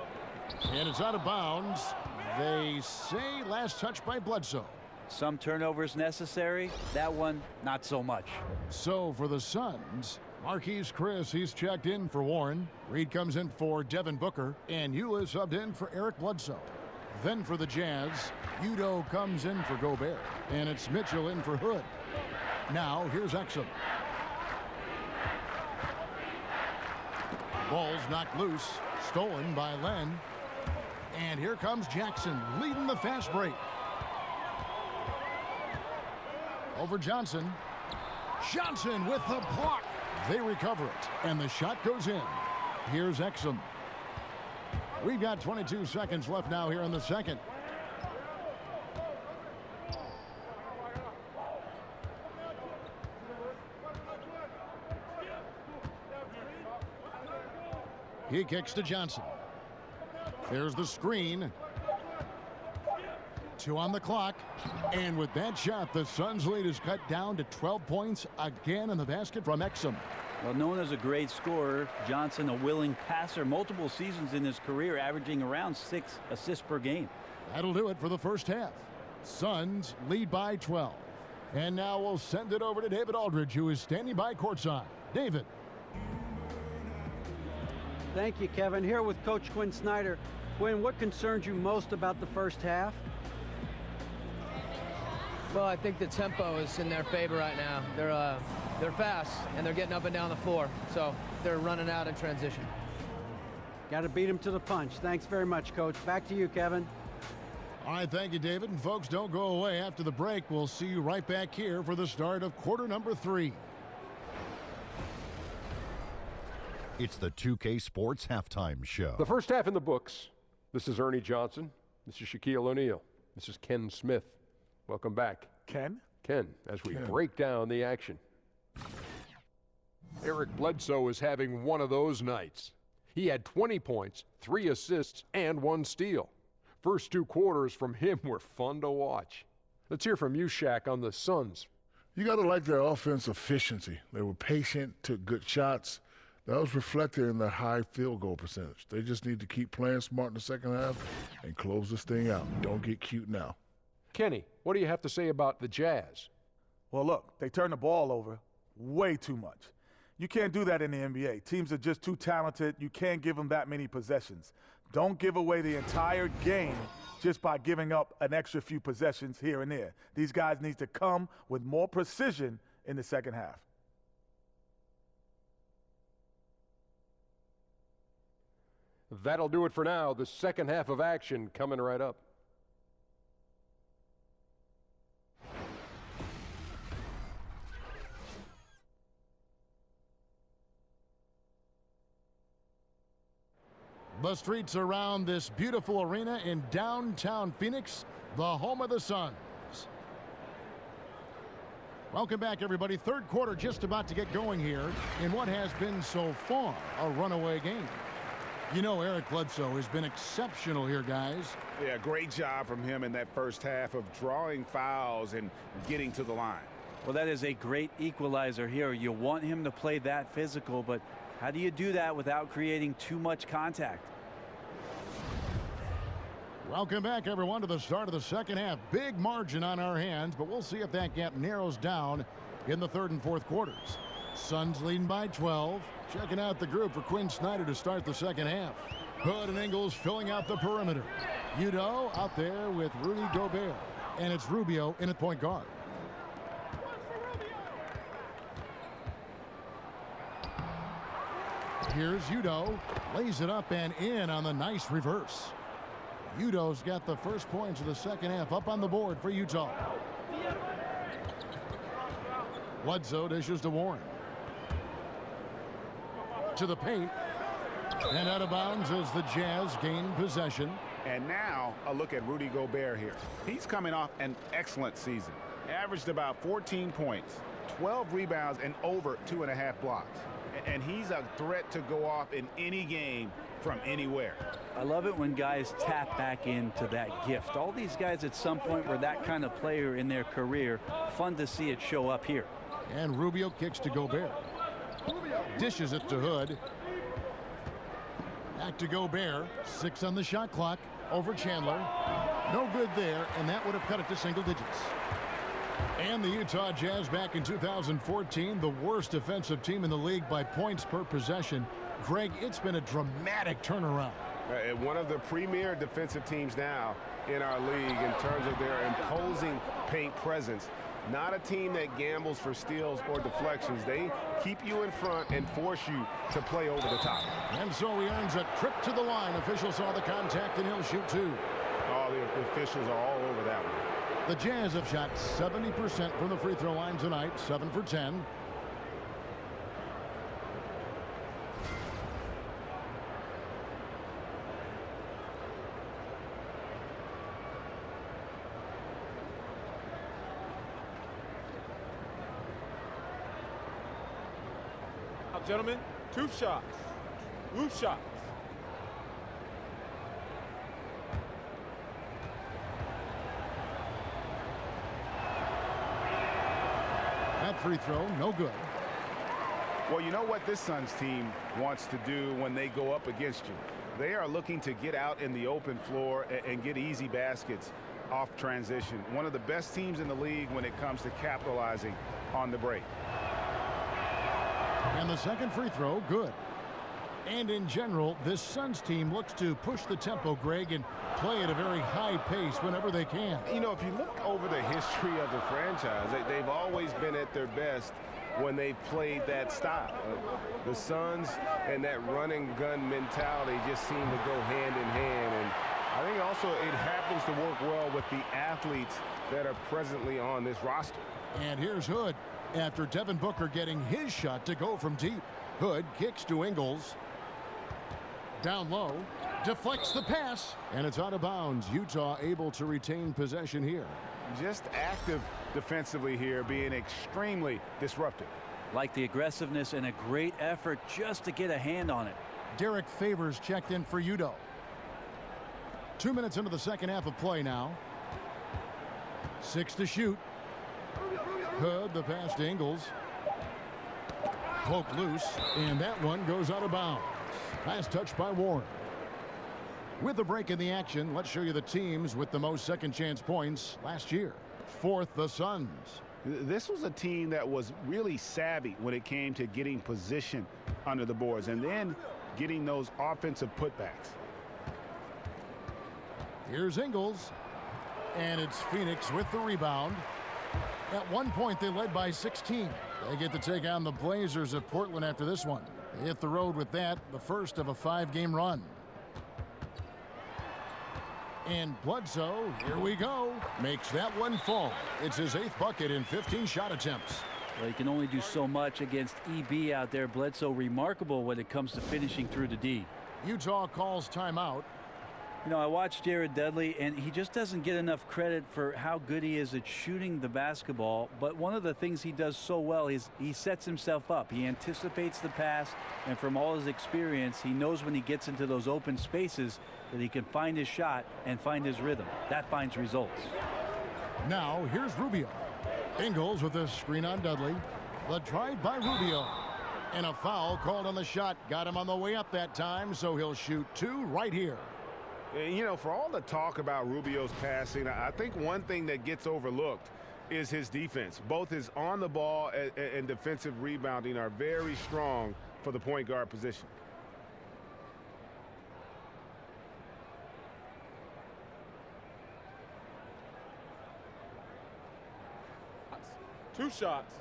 And it's out of bounds. They say last touch by Bledsoe. Some turnovers necessary. That one, not so much. So for the Suns, Marquise Chris, he's checked in for Warren. Reed comes in for Devin Booker. And Eula subbed in for Eric Bledsoe. Then for the Jazz, Udo comes in for Gobert. And it's Mitchell in for Hood. Now here's Exum. Ball's knocked loose. Stolen by Len. And here comes Jackson leading the fast break. Over Johnson. Johnson with the block. They recover it. And the shot goes in. Here's Exum. We've got 22 seconds left now here in the second. He kicks to Johnson. There's the screen. 2 on the clock. And with that shot, the Suns' lead is cut down to 12 points again in the basket from Exum. Well, known as a great scorer, Johnson a willing passer, multiple seasons in his career, averaging around 6 assists per game. That'll do it for the first half. Suns lead by 12. And now we'll send it over to David Aldridge, who is standing by courtside. David. Thank you, Kevin. Here with Coach Quinn Snyder. Quinn, what concerns you most about the first half? Well, I think the tempo is in their favor right now. They're fast, and they're getting up and down the floor, so they're running out in transition. Got to beat them to the punch. Thanks very much, Coach. Back to you, Kevin. All right, thank you, David. And folks, don't go away. After the break, we'll see you right back here for the start of quarter number 3. It's the 2K Sports Halftime Show. The first half in the books. This is Ernie Johnson. This is Shaquille O'Neal. This is Ken Smith. Welcome back. Ken, as we break down the action. Eric Bledsoe is having one of those nights. He had 20 points, 3 assists, and 1 steal. First 2 quarters from him were fun to watch. Let's hear from you, Shaq, on the Suns. You got to like their offense efficiency. They were patient, took good shots. That was reflected in their high field goal percentage. They just need to keep playing smart in the second half and close this thing out. Don't get cute now. Kenny, what do you have to say about the Jazz? well, look, they turn the ball over way too much. You can't do that in the NBA. Teams are just too talented. You can't give them that many possessions. Don't give away the entire game just by giving up an extra few possessions here and there. These guys need to come with more precision in the second half. That'll do it for now. The second half of action coming right up. The streets around this beautiful arena in downtown Phoenix, the home of the Suns. Welcome back, everybody. Third quarter just about to get going here in what has been so far a runaway game. You know, Eric Bledsoe has been exceptional here, guys. Yeah, great job from him in that first half of drawing fouls and getting to the line. Well, that is a great equalizer here. You want him to play that physical, but how do you do that without creating too much contact? Welcome back, everyone, to the start of the second half. Big margin on our hands, but we'll see if that gap narrows down in the third and fourth quarters. Suns leading by 12. Checking out the group for Quinn Snyder to start the second half. Hood and Ingles filling out the perimeter. Udo out there with Rudy Gobert. And it's Rubio in at point guard. Here's Udo. Lays it up and in on the nice reverse. Udo's got the first points of the second half up on the board for Utah. Bledsoe dishes to Warren. To the paint. And out of bounds as the Jazz gain possession. And now a look at Rudy Gobert here. He's coming off an excellent season. Averaged about 14 points, 12 rebounds, and over 2.5 blocks. And he's a threat to go off in any game from anywhere. I love it when guys tap back into that gift. All these guys at some point were that kind of player in their career. Fun to see it show up here. And Rubio kicks to Gobert. Dishes it to Hood. Back to Gobert. 6 on the shot clock. Over Chandler. No good there, and that would have cut it to single digits. And the Utah Jazz back in 2014, the worst defensive team in the league by points per possession. Greg, it's been a dramatic turnaround. One of the premier defensive teams now in our league in terms of their imposing paint presence. Not a team that gambles for steals or deflections. They keep you in front and force you to play over the top. And so he earns a trip to the line. Official saw the contact and he'll shoot 2. Oh, the officials are all over that one. The Jazz have shot 70% from the free throw line tonight, 7 for 10. Gentlemen, 2 shots. Roof shots. That free throw, no good. Well, you know what this Suns team wants to do when they go up against you? They are looking to get out in the open floor and get easy baskets off transition. One of the best teams in the league when it comes to capitalizing on the break. And the second free throw, good. And in general, this Suns team looks to push the tempo, Greg, and play at a very high pace whenever they can. You know, if you look over the history of the franchise, they've always been at their best when they've played that style. The Suns and that running gun mentality just seem to go hand in hand. And I think also it happens to work well with the athletes that are presently on this roster. And here's Hood after Devin Booker getting his shot to go from deep. Hood kicks to Ingles. Down low, deflects the pass, and it's out of bounds. Utah able to retain possession here. Just active defensively here, being extremely disruptive. Like the aggressiveness and a great effort just to get a hand on it. Derek Favors checked in for Udo. 2 minutes into the second half of play now. 6 to shoot. Hood, the pass to Ingles. Poke loose, and that one goes out of bounds. Last touch by Warren. With a break in the action, let's show you the teams with the most second chance points last year. Fourth, the Suns. This was a team that was really savvy when it came to getting position under the boards and then getting those offensive putbacks. Here's Ingles, and it's Phoenix with the rebound. At one point, they led by 16. They get to take on the Blazers of Portland after this one. They hit the road with that, the first of a 5-game run. And Bledsoe, here we go, makes that one fall. It's his 8th bucket in 15 shot attempts. Well, he can only do so much against EB out there. Bledsoe remarkable when it comes to finishing through the D. Utah calls timeout. You know, I watched Jared Dudley, and he just doesn't get enough credit for how good he is at shooting the basketball. But one of the things he does so well is he sets himself up. He anticipates the pass, and from all his experience, he knows when he gets into those open spaces that he can find his shot and find his rhythm. That finds results. Now, here's Rubio. Ingles with a screen on Dudley. The drive by Rubio. And a foul called on the shot. Got him on the way up that time, so he'll shoot 2 right here. You know, for all the talk about Rubio's passing, I think one thing that gets overlooked is his defense. Both his on the ball and defensive rebounding are very strong for the point guard position. Two shots.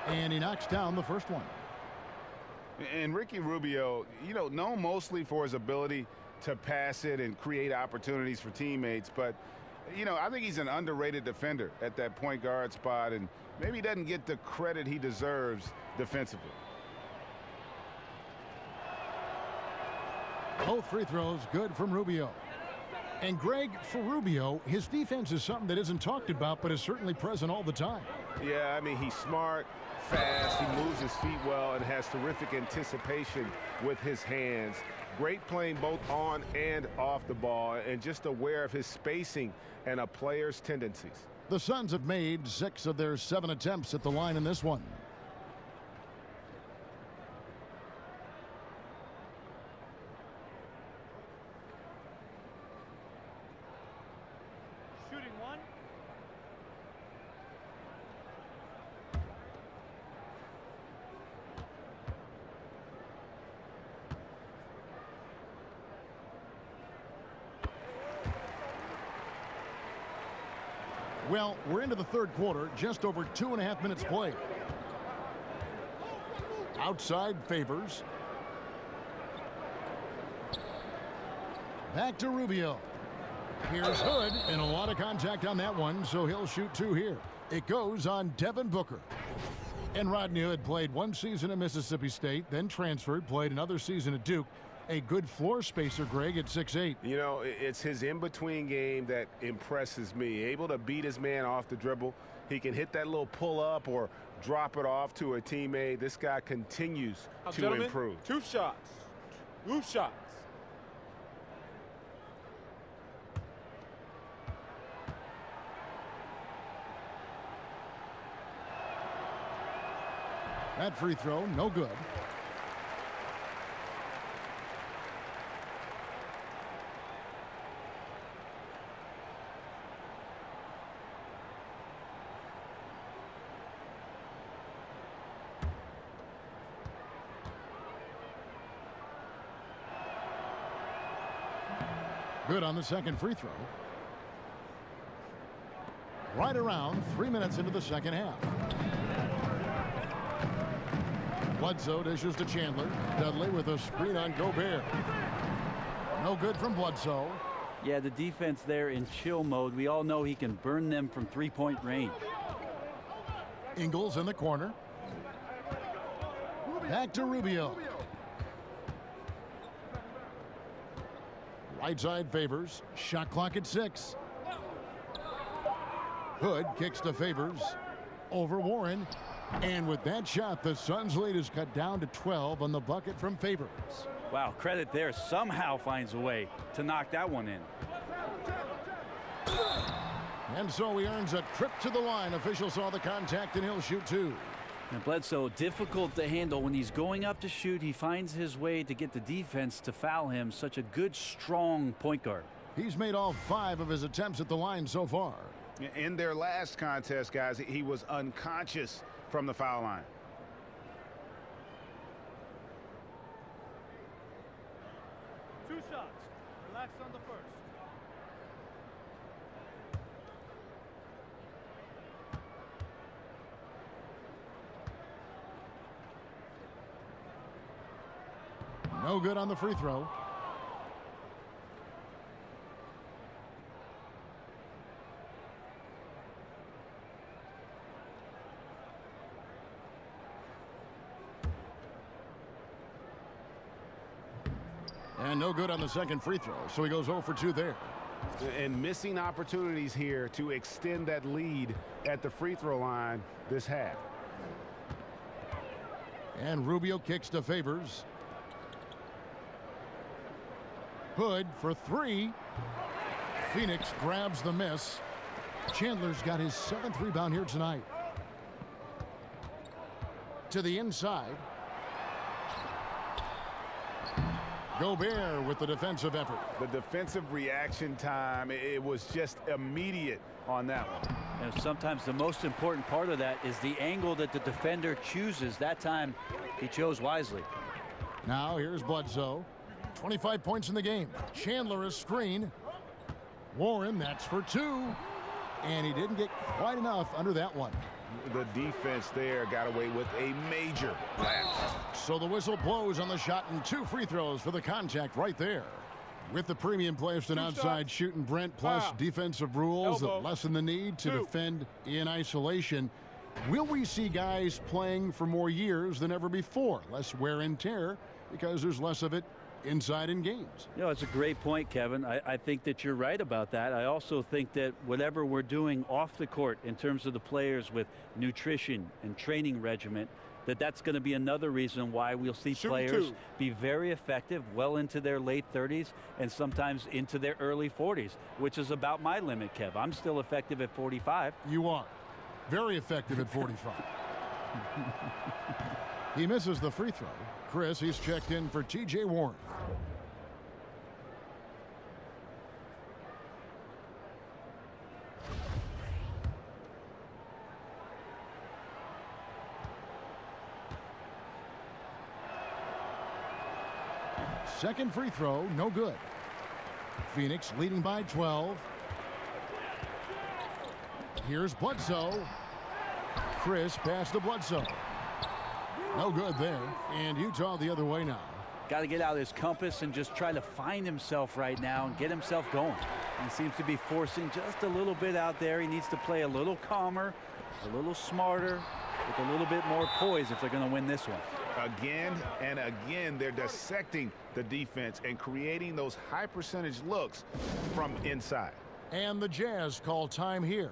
And he knocks down the first one. And Ricky Rubio, you know, known mostly for his ability to pass it and create opportunities for teammates. But, you know, I think he's an underrated defender at that point guard spot, and maybe doesn't get the credit he deserves defensively. Both free throws good from Rubio. And Greg, for Rubio, his defense is something that isn't talked about, but is certainly present all the time. Yeah, I mean, he's smart, fast, he moves his feet well, and has terrific anticipation with his hands. Great playing both on and off the ball, and just aware of his spacing and a player's tendencies. The Suns have made 6 of their 7 attempts at the line in this one. Shooting 1. Well, we're into the third quarter, just over 2.5 minutes played. Outside Favors. Back to Rubio. Here's Hood, and a lot of contact on that one, so he'll shoot 2 here. It goes on Devin Booker. And Rodney Hood played 1 season at Mississippi State, then transferred, played another season at Duke. A good floor spacer, Greg, at 6'8". You know, it's his in-between game that impresses me. Able to beat his man off the dribble. He can hit that little pull-up or drop it off to a teammate. This guy continues to improve. 2 shots. 2 shots. That free throw, no good. Good on the second free throw. Right around 3 minutes into the second half. Bledsoe dishes to Chandler. Dudley with a screen on Gobert. No good from Bledsoe. Yeah, the defense there in chill mode. We all know he can burn them from three-point range. Ingles in the corner. Back to Rubio. Right side Favors. Shot clock at 6. Hood kicks to Favors. Over Warren. And with that shot, the Suns' lead is cut down to 12 on the bucket from Favors. Wow, credit there. Somehow finds a way to knock that one in. And so he earns a trip to the line. Official saw the contact, and he'll shoot 2. And Bledsoe, difficult to handle when he's going up to shoot. He finds his way to get the defense to foul him. Such a good, strong point guard. He's made all 5 of his attempts at the line so far. In their last contest, guys, he was unconscious from the foul line. Two shots. Relax on the first. No good on the free throw. And no good on the second free throw, so he goes 0 for 2 there. And missing opportunities here to extend that lead at the free throw line this half. And Rubio kicks to Favors. Hood for 3. Phoenix grabs the miss. Chandler's got his 7th rebound here tonight. To the inside. Gobert with the defensive effort. The defensive reaction time, it was just immediate on that one. And sometimes the most important part of that is the angle that the defender chooses. That time he chose wisely. Now here's Bledsoe. 25 points in the game. Chandler a screen. Warren, that's for 2. And he didn't get quite enough under that one. The defense there got away with a major lapse. So the whistle blows on the shot and 2 free throws for the contact right there. With the premium placed an outside shooting Brent plus defensive rules that lessen the need to defend in isolation. Will we see guys playing for more years than ever before? Less wear and tear because there's less of it inside in games. You know, it's a great point, Kevin. I think that you're right about that. I also think that whatever we're doing off the court in terms of the players with nutrition and training regimen, that's going to be another reason why we'll see players be very effective well into their late 30s and sometimes into their early 40s, which is about my limit, Kev. I'm still effective at 45. You are. Very effective at 45. He misses the free throw. Chris, he's checked in for T.J. Warren. Second free throw, no good. Phoenix leading by 12. Here's Bledsoe. Chris pass to Bledsoe. No good there. And Utah the other way now. Got to get out of his compass and just try to find himself right now and get himself going. He seems to be forcing just a little bit out there. He needs to play a little calmer, a little smarter, with a little bit more poise if they're going to win this one. Again and again, they're dissecting the defense and creating those high percentage looks from inside. And the Jazz call time here.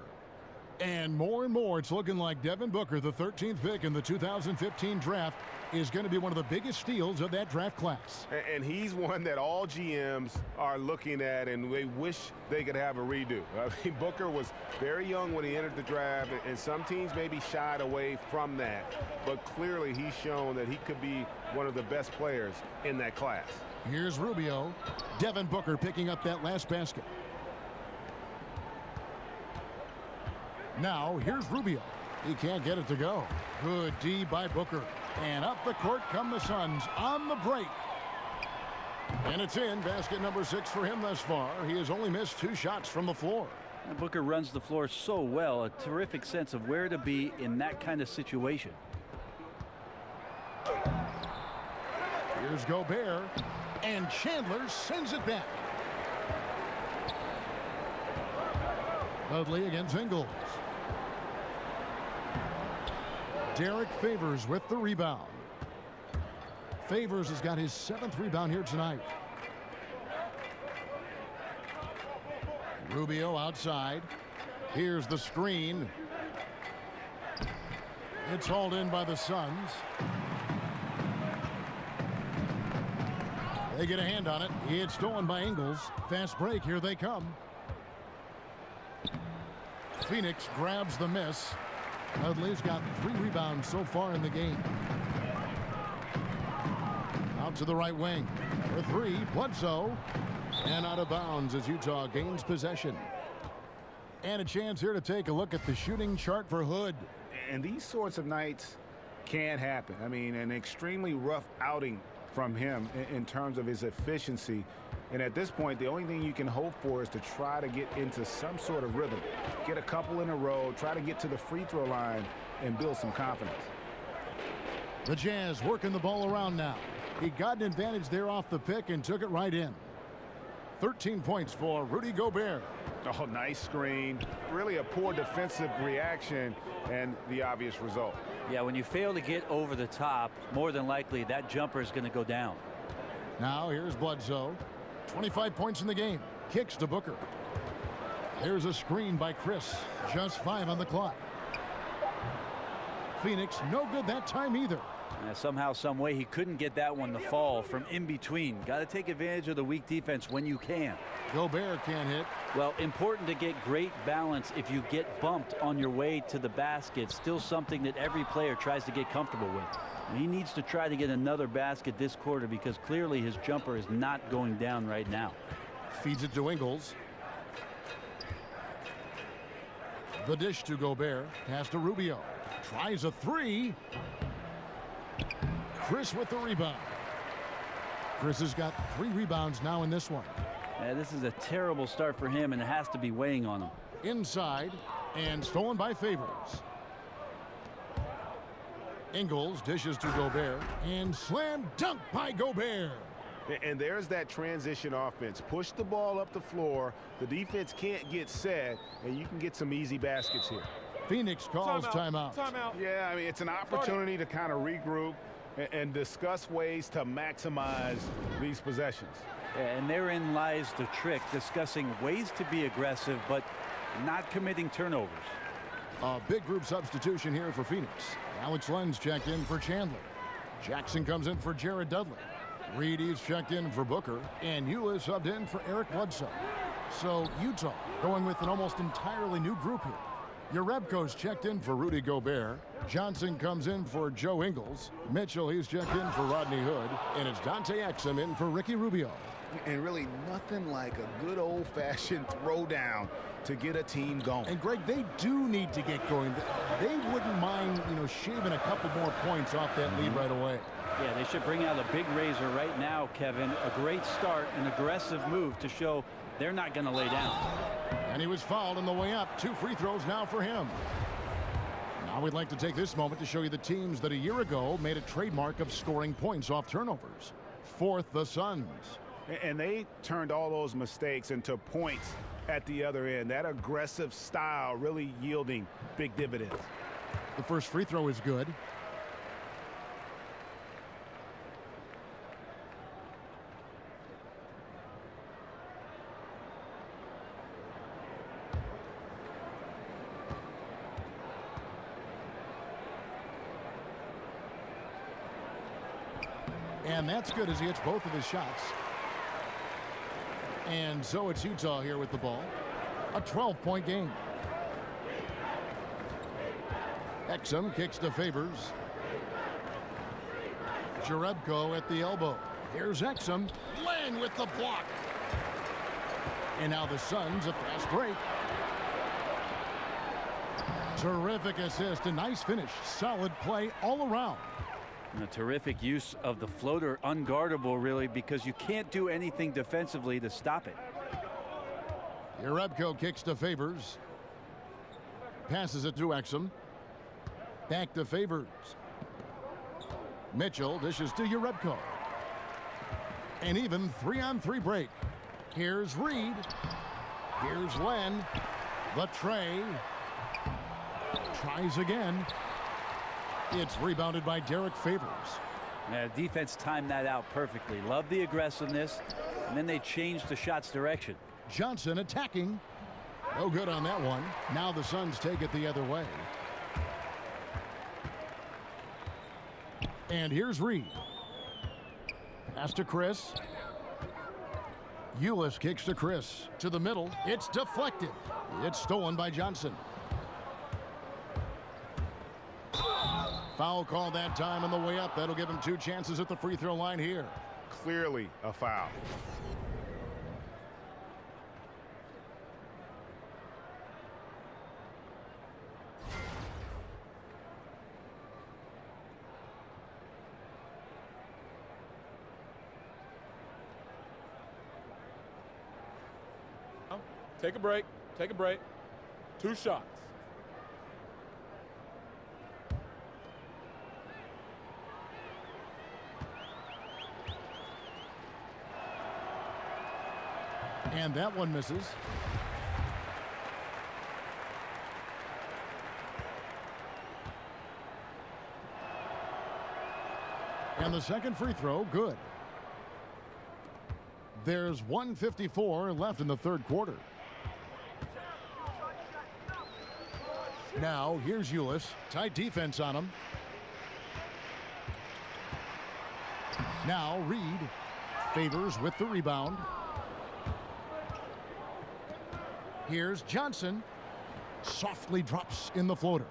And more, it's looking like Devin Booker, the 13th pick in the 2015 draft, is going to be one of the biggest steals of that draft class. And he's one that all GMs are looking at, and they wish they could have a redo. I mean, Booker was very young when he entered the draft, and some teams maybe shied away from that. But clearly he's shown that he could be one of the best players in that class. Here's Rubio. Devin Booker picking up that last basket. Now, here's Rubio. He can't get it to go. Good D by Booker. And up the court come the Suns on the break. And it's in. Basket number 6 for him thus far. He has only missed 2 shots from the floor. And Booker runs the floor so well. A terrific sense of where to be in that kind of situation. Here's Gobert. And Chandler sends it back. Dudley against Ingles. Derek Favors with the rebound. Favors has got his 7th rebound here tonight. Rubio outside. Here's the screen. It's hauled in by the Suns. They get a hand on it. It's stolen by Ingles. Fast break. Here they come. Phoenix grabs the miss. Dudley's got 3 rebounds so far in the game. Out to the right wing. For 3, Bledsoe. And out of bounds as Utah gains possession. And a chance here to take a look at the shooting chart for Hood. And these sorts of nights can happen. I mean, an extremely rough outing from him in terms of his efficiency. And at this point, the only thing you can hope for is to try to get into some sort of rhythm. Get a couple in a row, try to get to the free throw line, and build some confidence. The Jazz working the ball around now. He got an advantage there off the pick and took it right in. 13 points for Rudy Gobert. Oh, nice screen. Really a poor defensive reaction and the obvious result. Yeah, when you fail to get over the top, more than likely that jumper is going to go down. Now here's Bledsoe. 25 points in the game. Kicks to Booker. There's a screen by Chris. Just 5 on the clock. Phoenix no good that time either. Somehow, some way, he couldn't get that one to fall from in between. Got to take advantage of the weak defense when you can. Gobert can't hit. Well, important to get great balance if you get bumped on your way to the basket. Still something that every player tries to get comfortable with. And he needs to try to get another basket this quarter because clearly his jumper is not going down right now. Feeds it to Ingles. The dish to Gobert. Pass to Rubio. Tries a 3. Chris with the rebound. Chris has got 3 rebounds now in this one. This is a terrible start for him, and it has to be weighing on him. Inside, and stolen by Favors. Ingles dishes to Gobert, and slam dunk by Gobert. And there's that transition offense. Push the ball up the floor. The defense can't get set, and you can get some easy baskets here. Phoenix calls timeout. Yeah, I mean, it's an opportunity to kind of regroup and discuss ways to maximize these possessions. Yeah, and therein lies the trick, discussing ways to be aggressive, but not committing turnovers. A big group substitution here for Phoenix. Alex Len's checked in for Chandler. Jackson comes in for Jared Dudley. Reedy's checked in for Booker. And Eula subbed in for Eric Bledsoe. So Utah going with an almost entirely new group here. Jerebko's checked in for Rudy Gobert. Johnson comes in for Joe Ingles. Mitchell, he's checked in for Rodney Hood. And it's Dante Exum in for Ricky Rubio. And really nothing like a good old-fashioned throwdown to get a team going. And Greg, they do need to get going. They wouldn't mind, shaving a couple more points off that lead right away. Yeah, they should bring out a big razor right now, Kevin. A great start, an aggressive move to show they're not going to lay down. And he was fouled on the way up. 2 free throws now for him. Now we'd like to take this moment to show you the teams that a year ago made a trademark of scoring points off turnovers. Fourth, the Suns. And they turned all those mistakes into points at the other end. That aggressive style really yielding big dividends. The first free throw is good. And that's good as he hits both of his shots. And so it's Utah here with the ball. A 12-point game. Exum kicks to Favors. Jerebko at the elbow. Here's Exum. Laying with the block. And now the Suns, a fast break. Terrific assist, a nice finish. Solid play all around. A terrific use of the floater, unguardable really, because you can't do anything defensively to stop it. Jerebko kicks to Favors. Passes it to Exum. Back to Favors. Mitchell dishes to Jerebko. An even 3-on-3 break. Here's Reed. Here's Len. The tray. Tries again. It's rebounded by Derek Favors. Yeah, defense timed that out perfectly. Love the aggressiveness, and then they changed the shot's direction. Johnson attacking. No good on that one. Now the Suns take it the other way. And here's Reed. Pass to Chris. Ulis kicks to Chris. To the middle. It's deflected. It's stolen by Johnson. Foul call that time on the way up. That'll give him 2 chances at the free throw line here. Clearly a foul. Take a break. Take a break. 2 shots. And that one misses. And the second free throw, good. There's 1:54 left in the third quarter. Now, here's Ulis. Tight defense on him. Now, Reed. Favors with the rebound. Here's Johnson. Softly drops in the floater.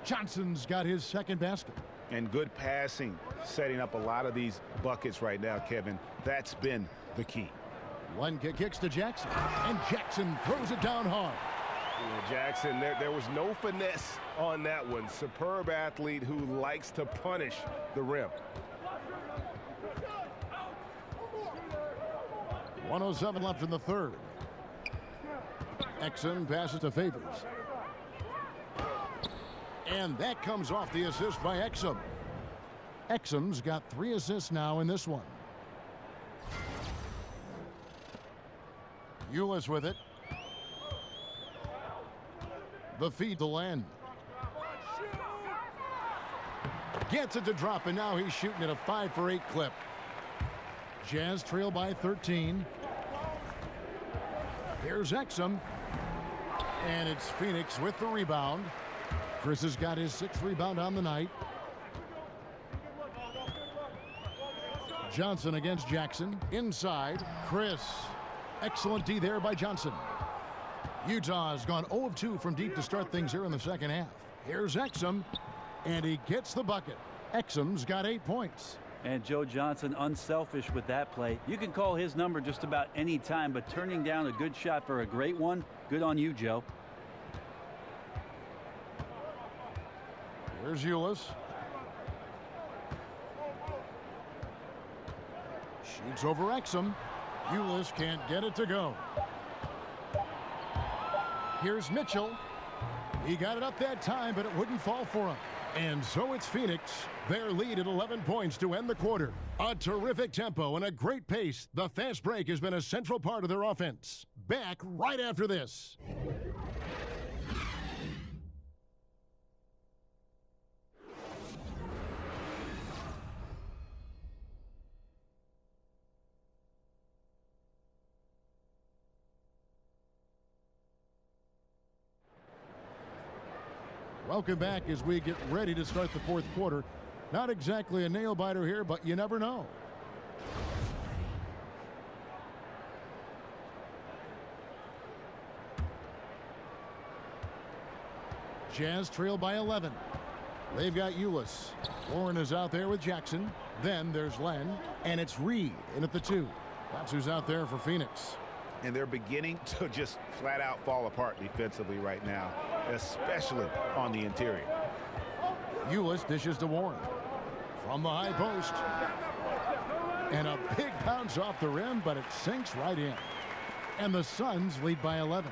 Johnson's got his second basket. And good passing, setting up a lot of these buckets right now, Kevin. That's been the key. One kick kicks to Jackson, and Jackson throws it down hard. Jackson, there was no finesse on that one. Superb athlete who likes to punish the rim. 1:07 left in the third. Exum passes to Favors. And that comes off the assist by Exum. Exum's got 3 assists now in this one. Ulis with it. The feed to Len. Gets it to drop, and now he's shooting at a 5 for 8 clip. Jazz trail by 13. Here's Exum. And it's Phoenix with the rebound. Chris has got his 6th rebound on the night. Johnson against Jackson. Inside, Chris. Excellent D there by Johnson. Utah has gone 0 of 2 from deep to start things here in the second half. Here's Exum, and he gets the bucket. Exum's got 8 points. And Joe Johnson unselfish with that play. You can call his number just about any time, but turning down a good shot for a great one, good on you, Joe. Here's Ulis. Shoots over Exum. Ulis can't get it to go. Here's Mitchell. He got it up that time, but it wouldn't fall for him. And so it's Phoenix. Their lead at 11 points to end the quarter. A terrific tempo and a great pace. The fast break has been a central part of their offense. Back right after this. Welcome back as we get ready to start the fourth quarter. Not exactly a nail-biter here, but you never know. Jazz trail by 11. They've got Ulis. Warren is out there with Jackson. Then there's Len, and it's Reed in at the 2. That's who's out there for Phoenix. And they're beginning to just flat out fall apart defensively right now, especially on the interior. Ulis dishes to Warren from the high post. And a big bounce off the rim, but it sinks right in. And the Suns lead by 11.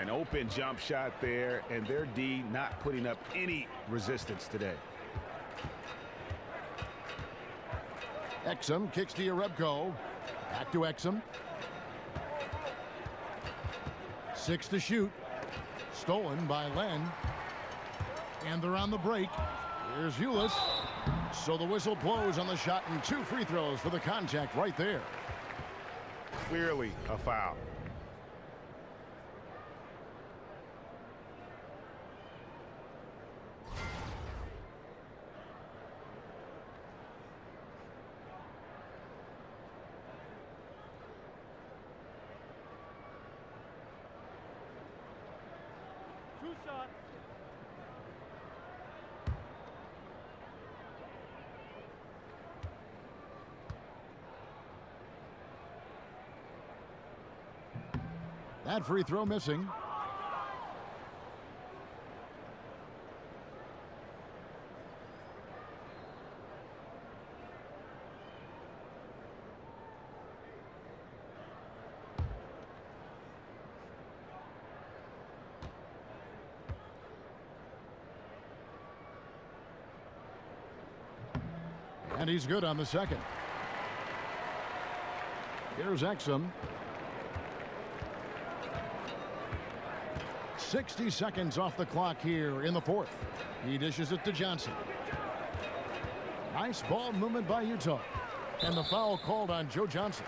An open jump shot there, and their D not putting up any resistance today. Exum kicks to Yarebko. Back to Exum. 6 to shoot. stolen by Len. And they're on the break. Here's Ulis. So the whistle blows on the shot and 2 free throws for the contact right there. Clearly a foul. That free throw missing. And he's good on the second. Here's Exum. 60 seconds off the clock here in the fourth. He dishes it to Johnson. Nice ball movement by Utah. And the foul called on Joe Johnson.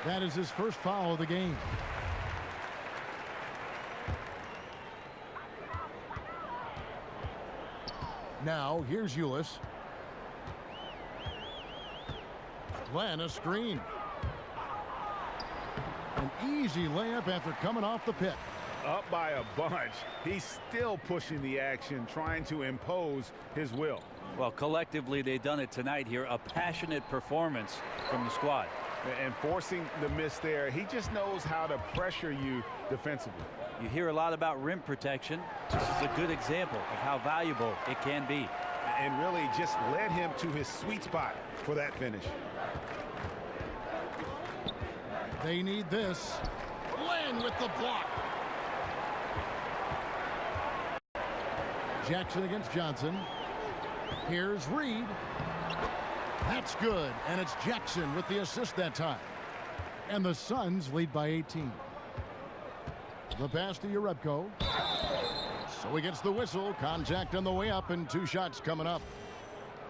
That is his first foul of the game. Now here's Ulis. Glenn, a screen. An easy layup after coming off the pick. Up by a bunch. He's still pushing the action, trying to impose his will. Well, collectively, they've done it tonight here. A passionate performance from the squad. And forcing the miss there, he just knows how to pressure you defensively. You hear a lot about rim protection. This is a good example of how valuable it can be. And really just led him to his sweet spot for that finish. They need this. Len with the block. Jackson against Johnson. Here's Reed. That's good, and it's Jackson with the assist that time. And the Suns lead by 18. The pass to Urebko. So he gets the whistle. Contact on the way up, and 2 shots coming up.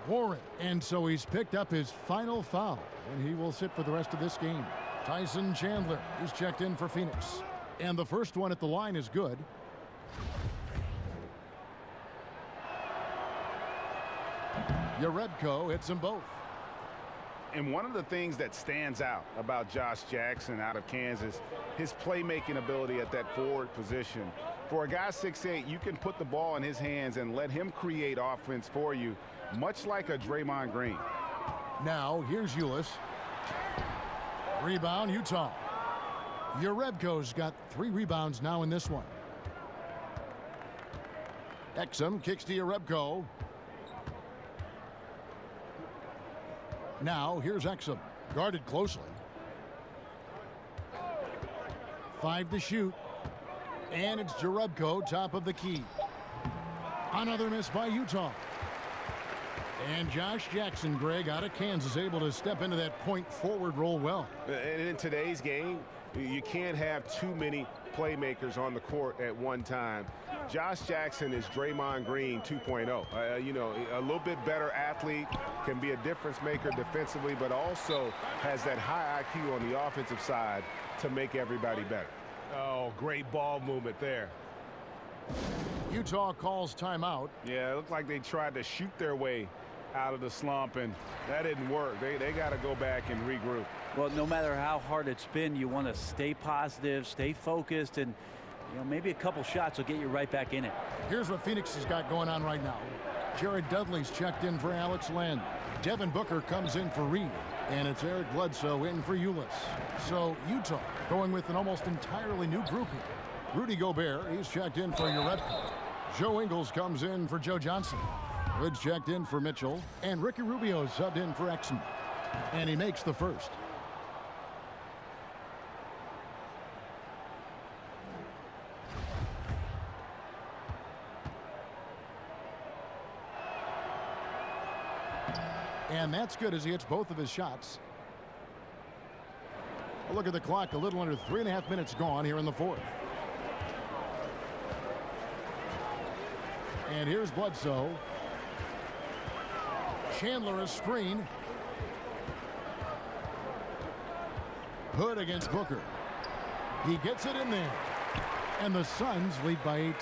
Warren, and so he's picked up his final foul, and he will sit for the rest of this game. Tyson Chandler is checked in for Phoenix. And the first one at the line is good. Urebko hits them both. And one of the things that stands out about Josh Jackson out of Kansas, his playmaking ability at that forward position. For a guy 6'8", you can put the ball in his hands and let him create offense for you, much like a Draymond Green. Now here's Ulis. Rebound, Utah. Urebko's got 3 rebounds now in this one. Exum kicks to Urebko. Now here's Exum, guarded closely. 5 to shoot. And it's Urebko, top of the key. Another miss by Utah. And Josh Jackson, Greg, out of Kansas, able to step into that point forward role well. And in today's game, you can't have too many playmakers on the court at one time. Josh Jackson is Draymond Green 2.0. You know, a little bit better athlete, can be a difference maker defensively, but also has that high IQ on the offensive side to make everybody better. Oh, great ball movement there. Utah calls timeout. Yeah, it looked like they tried to shoot their way out of the slump, and that didn't work. They got to go back and regroup. Well, no matter how hard it's been, you want to stay positive, stay focused, and maybe a couple shots will get you right back in it. Here's what Phoenix has got going on right now. Jared Dudley's checked in for Alex Len. Devin Booker comes in for Reed. And it's Eric Bledsoe in for Ulis. So Utah going with an almost entirely new group here. Rudy Gobert, he's checked in for Urebko. Joe Ingles comes in for Joe Johnson. Hood's checked in for Mitchell. And Ricky Rubio subbed in for Exum. And he makes the first. And that's good as he hits both of his shots. Look at the clock, a little under 3.5 minutes gone here in the fourth. And here's Bledsoe. Chandler a screen. Hood against Booker. He gets it in there. And the Suns lead by 18.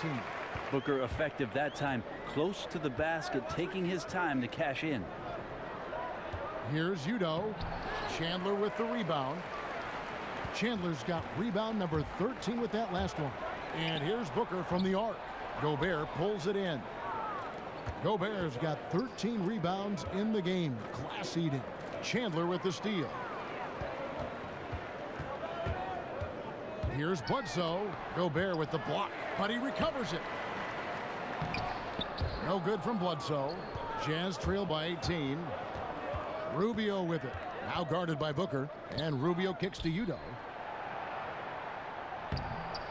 Booker effective that time, close to the basket, taking his time to cash in. Here's Udoh. Chandler with the rebound. Chandler's got rebound number 13 with that last one. And here's Booker from the arc. Gobert pulls it in. Gobert's got 13 rebounds in the game. Class eating. Chandler with the steal. Here's Bledsoe. Gobert with the block, but he recovers it. No good from Bledsoe. Jazz trail by 18. Rubio with it. Now guarded by Booker. And Rubio kicks to Udoh.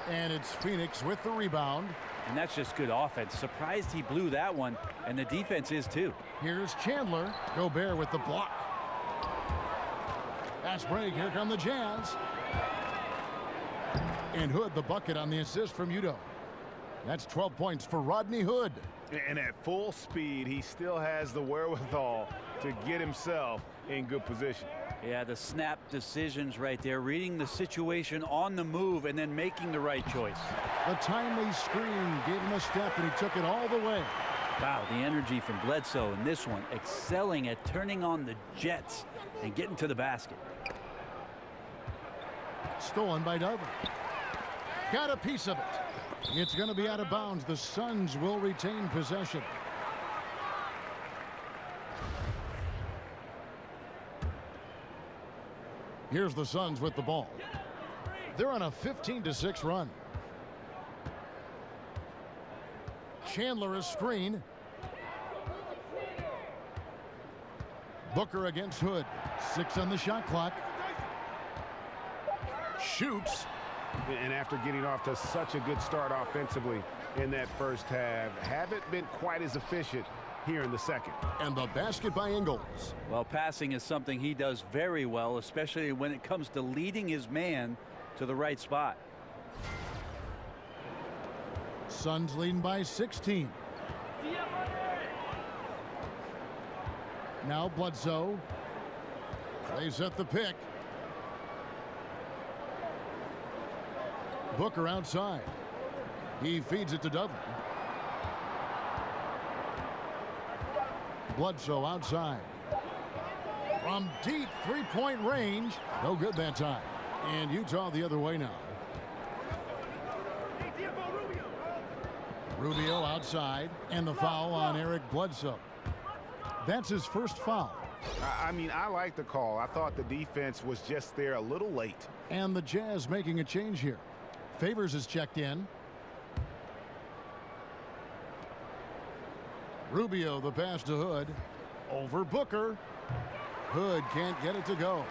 And it's Phoenix with the rebound. And that's just good offense. Surprised he blew that one, and the defense is too. Here's Chandler. Gobert with the block. Fast break. Here come the Jazz. And Hood the bucket on the assist from Udoh. That's 12 points for Rodney Hood. And at full speed, he still has the wherewithal to get himself in good position. Yeah, the snap decisions right there, reading the situation on the move and then making the right choice. The timely screen gave him a step, and he took it all the way. Wow, the energy from Bledsoe in this one, excelling at turning on the jets and getting to the basket. Stolen by Dudley. Got a piece of it. It's going to be out of bounds. The Suns will retain possession. Here's the Suns with the ball. They're on a 15-6 run. Chandler a screen. Booker against Hood. 6 on the shot clock. Shoots. And after getting off to such a good start offensively in that first half, haven't been quite as efficient here in the second. And the basket by Ingles. Well, passing is something he does very well, especially when it comes to leading his man to the right spot. Suns leading by 16. Now Bledsoe. They set the pick. Booker outside. He feeds it to Dudley. Bledsoe outside. From deep three-point range. No good that time. And Utah the other way now. Rubio outside. And the foul on Eric Bledsoe. That's his first foul. I mean, I like the call. I thought the defense was just there a little late. And the Jazz making a change here. Favors is checked in. Rubio the pass to Hood. Over Booker. Hood can't get it to go.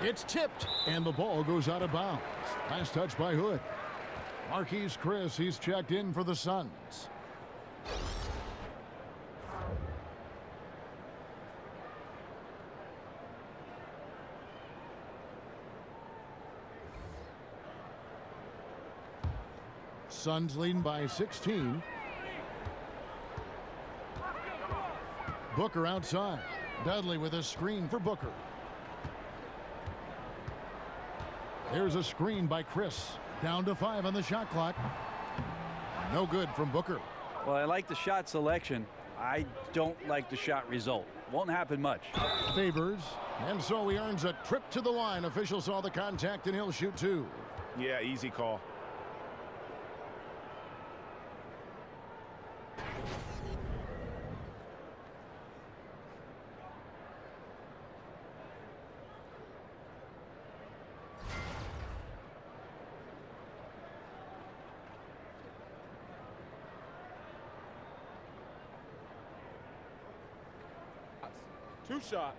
It's tipped. And the ball goes out of bounds. Last touch by Hood. Marquise Chris, he's checked in for the Suns. Suns leading by 16. Booker outside. Dudley with a screen for Booker. There's a screen by Chris. Down to 5 on the shot clock. No good from Booker. Well, I like the shot selection. I don't like the shot result. Won't happen much. Favors. And so he earns a trip to the line. Official saw the contact and he'll shoot 2. Yeah, easy call. Two shots.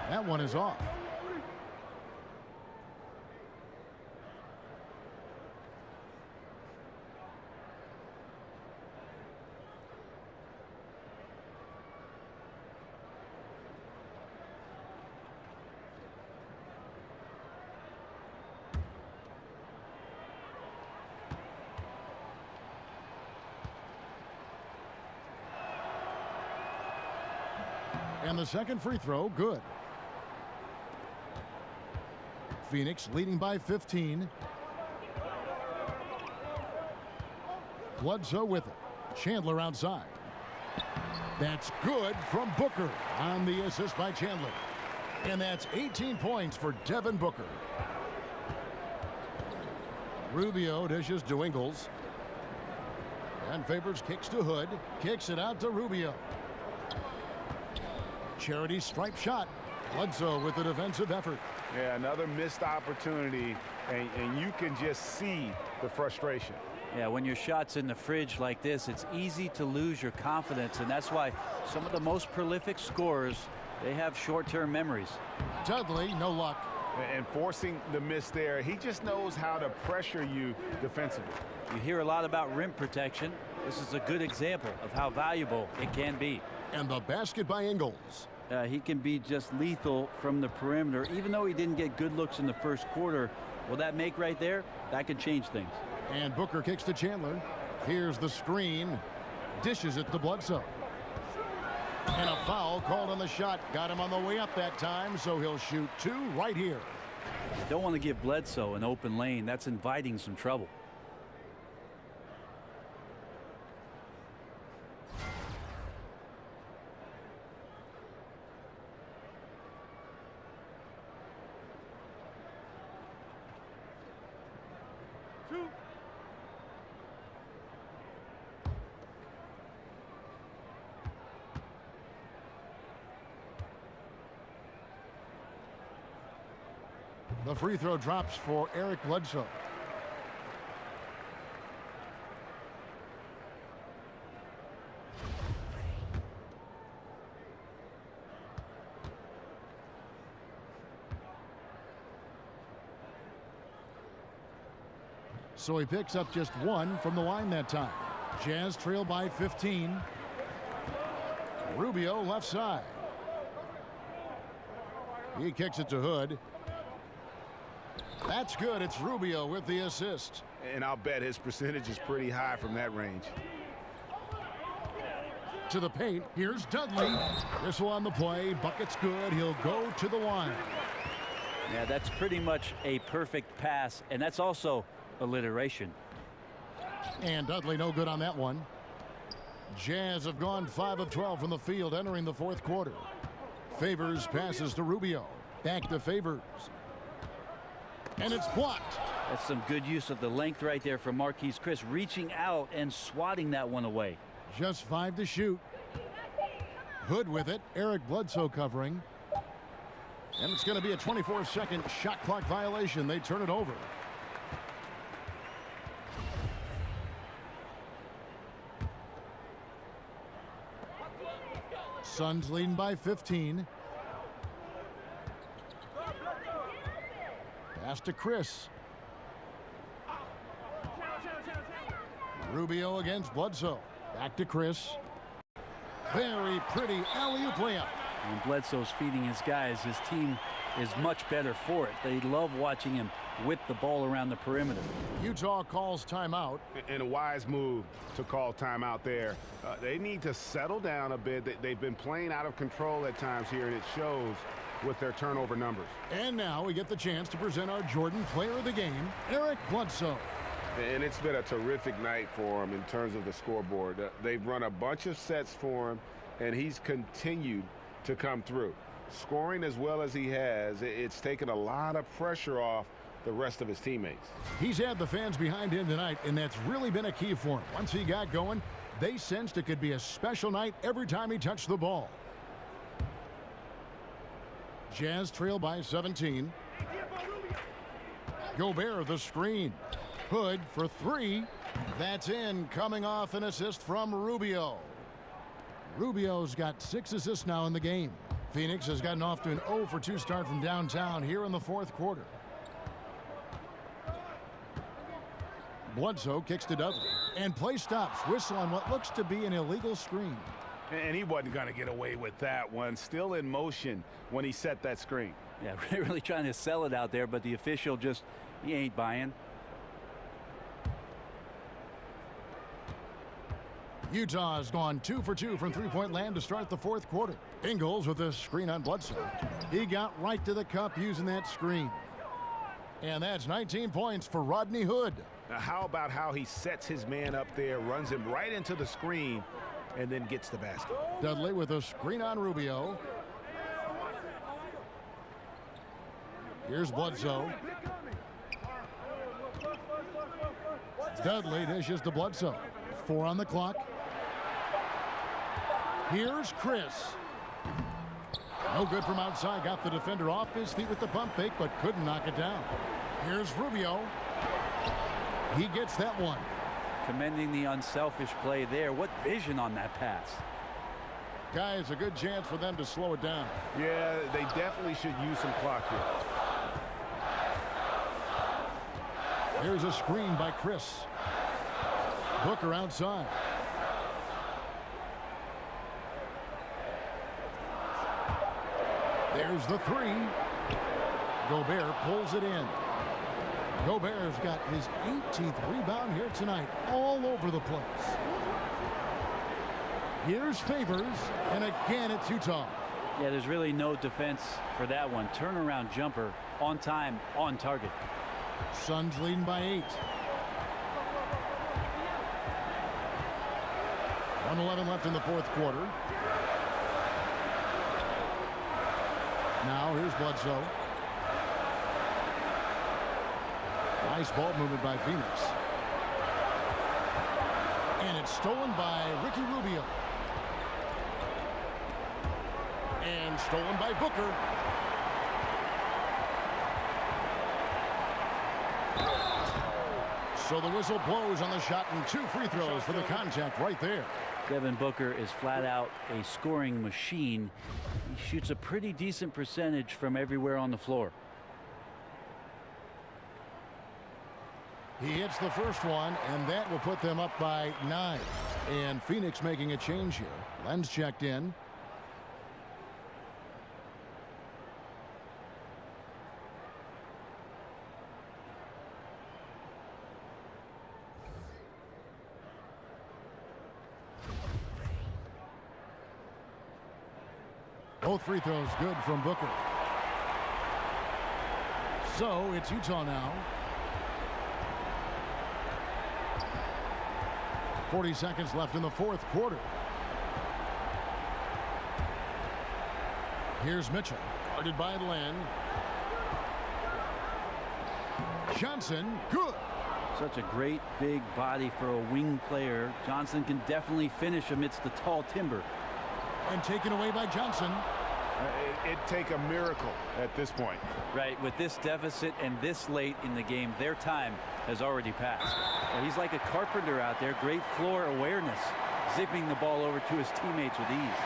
That one is off. And the second free throw, good. Phoenix leading by 15. Bledsoe with it. Chandler outside. That's good from Booker on the assist by Chandler. And that's 18 points for Devin Booker. Rubio dishes to Ingles. And Favors kicks to Hood. Kicks it out to Rubio. Charity stripe shot. Bledsoe with the defensive effort. Yeah, another missed opportunity, and you can just see the frustration. Yeah, when your shot's in the fridge like this, it's easy to lose your confidence, and that's why some of the most prolific scorers, they have short-term memories. Dudley, no luck. And forcing the miss there, he just knows how to pressure you defensively. You hear a lot about rim protection. This is a good example of how valuable it can be. And the basket by Ingles. He can be just lethal from the perimeter. Even though he didn't get good looks in the first quarter, will that make right there? That could change things. And Booker kicks to Chandler. Here's the screen. Dishes it to Bledsoe. And a foul called on the shot. Got him on the way up that time, so he'll shoot 2 right here. You don't want to give Bledsoe an open lane. That's inviting some trouble. The free throw drops for Eric Bledsoe. So he picks up just 1 from the line that time. Jazz trail by 15. Rubio left side. He kicks it to Hood. That's good. It's Rubio with the assist. And I'll bet his percentage is pretty high from that range. To the paint. Here's Dudley. Whistle on the play. Bucket's good. He'll go to the line. Yeah, that's pretty much a perfect pass, and that's also alliteration. And Dudley no good on that one. Jazz have gone 5 of 12 from the field entering the fourth quarter. Favors passes to Rubio. Back to Favors. And it's blocked. That's some good use of the length right there from Marquise Chris, reaching out and swatting that one away. Just 5 to shoot. Hood with it. Eric Bledsoe covering. And it's going to be a 24-second shot clock violation. They turn it over. Suns leading by 15. Pass to Chris. Rubio against Bledsoe. Back to Chris. Very pretty alley-oop layup. When Bledsoe's feeding his guys, his team is much better for it. They love watching him whip the ball around the perimeter. Utah calls timeout. And a wise move to call timeout there. They need to settle down a bit. They've been playing out of control at times here, and it shows with their turnover numbers. And now we get the chance to present our Jordan Player of the Game, Eric Bledsoe. And it's been a terrific night for him in terms of the scoreboard. They've run a bunch of sets for him, and he's continued to come through. Scoring as well as he has, it's taken a lot of pressure off the rest of his teammates. He's had the fans behind him tonight, and that's really been a key for him. Once he got going, they sensed it could be a special night every time he touched the ball. Jazz trail by 17. Gobert the screen. Hood for 3. That's in, coming off an assist from Rubio. Rubio's got 6 assists now in the game. Phoenix has gotten off to an 0 for 2 start from downtown here in the fourth quarter. Bledsoe kicks to Dudley. And play stops. Whistle on what looks to be an illegal screen. And he wasn't going to get away with that one. Still in motion when he set that screen. Yeah, really trying to sell it out there, but the official just, he ain't buying. Utah has gone 2 for 2 from three-point land to start the fourth quarter. Ingles with a screen on Bledsoe. He got right to the cup using that screen. And that's 19 points for Rodney Hood. Now, how about how he sets his man up there, runs him right into the screen, and then gets the basket. Dudley with a screen on Rubio. Here's Bledsoe. Dudley dishes to Bledsoe. 4 on the clock. Here's Chris. No good from outside. Got the defender off his feet with the pump fake, but couldn't knock it down. Here's Rubio. He gets that one. Commending the unselfish play there. What vision on that pass. Guys, a good chance for them to slow it down. Yeah, they definitely should use some clock here. Here's a screen by Chris. Booker outside. There's the 3. Gobert pulls it in. Gobert's got his 18th rebound here tonight, all over the place. Here's Favors, and again it's Utah. Yeah, there's really no defense for that one. Turnaround jumper, on time, on target. Suns leading by 8. 1:11 left in the fourth quarter. Now here's Bledsoe. Nice ball movement by Phoenix. And it's stolen by Ricky Rubio. And stolen by Booker. So the whistle blows on the shot, and 2 free throws for the contact right there. Devin Booker is flat out a scoring machine. He shoots a pretty decent percentage from everywhere on the floor. He hits the first one, and that will put them up by 9. And Phoenix making a change here. Len's checked in. Both free throws good from Booker. So it's Utah now. 40 seconds left in the fourth quarter. Here's Mitchell, guarded by Len. Johnson, good. Such a great big body for a wing player. Johnson can definitely finish amidst the tall timber. And taken away by Johnson. It'd take a miracle at this point. Right, with this deficit and this late in the game, their time has already passed. Well, he's like a carpenter out there. Great floor awareness, zipping the ball over to his teammates with ease.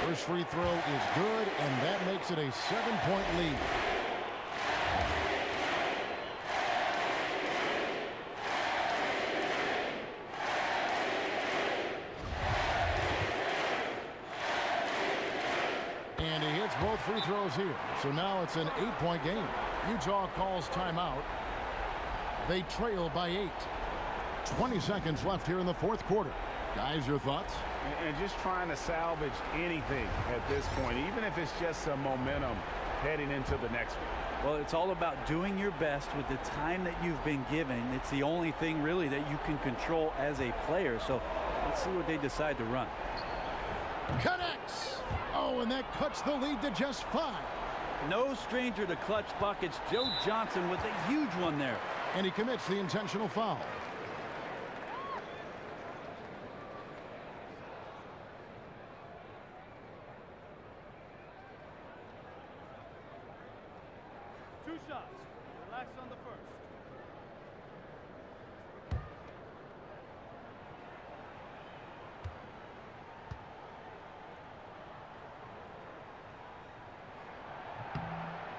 First free throw is good, and that makes it a 7-point lead. And he hits both free throws here. So now it's an 8-point game. Utah calls timeout. They trail by 8. 20 seconds left here in the fourth quarter. Guys, your thoughts? And just trying to salvage anything at this point, even if it's just some momentum heading into the next one. Well, it's all about doing your best with the time that you've been given. It's the only thing really that you can control as a player. So let's see what they decide to run. Connects. Oh, and that cuts the lead to just 5. No stranger to clutch buckets. Joe Johnson with a huge one there. And he commits the intentional foul.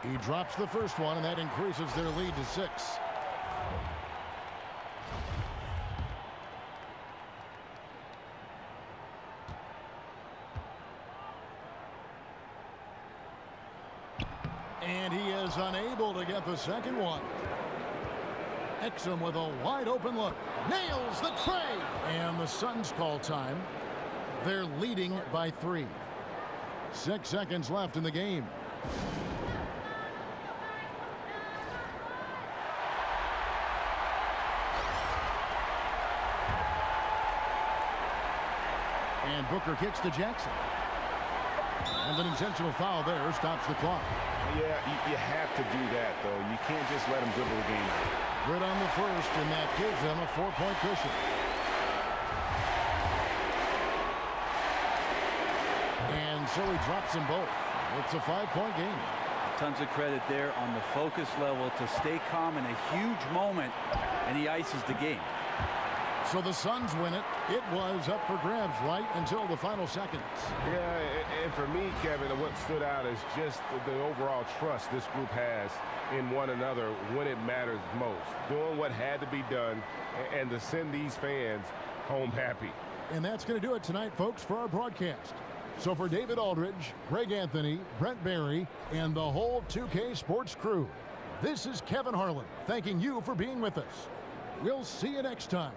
He drops the first one, and that increases their lead to 6. And he is unable to get the second one. Exum with a wide open look. Nails the tray. And the Suns call time. They're leading by 3. 6 seconds left in the game. And Booker kicks to Jackson. And an intentional foul there stops the clock. Yeah, you have to do that, though. You can't just let him dribble the game. Good on the first, and that gives them a 4-point cushion. And so he drops them both. It's a 5-point game. Tons of credit there on the focus level to stay calm in a huge moment, and he ices the game. So the Suns win it. It was up for grabs right until the final seconds. Yeah, and for me, Kevin, what stood out is just the overall trust this group has in one another when it matters most. Doing what had to be done and to send these fans home happy. And that's going to do it tonight, folks, for our broadcast. So for David Aldridge, Greg Anthony, Brent Barry, and the whole 2K Sports crew, this is Kevin Harlan thanking you for being with us. We'll see you next time.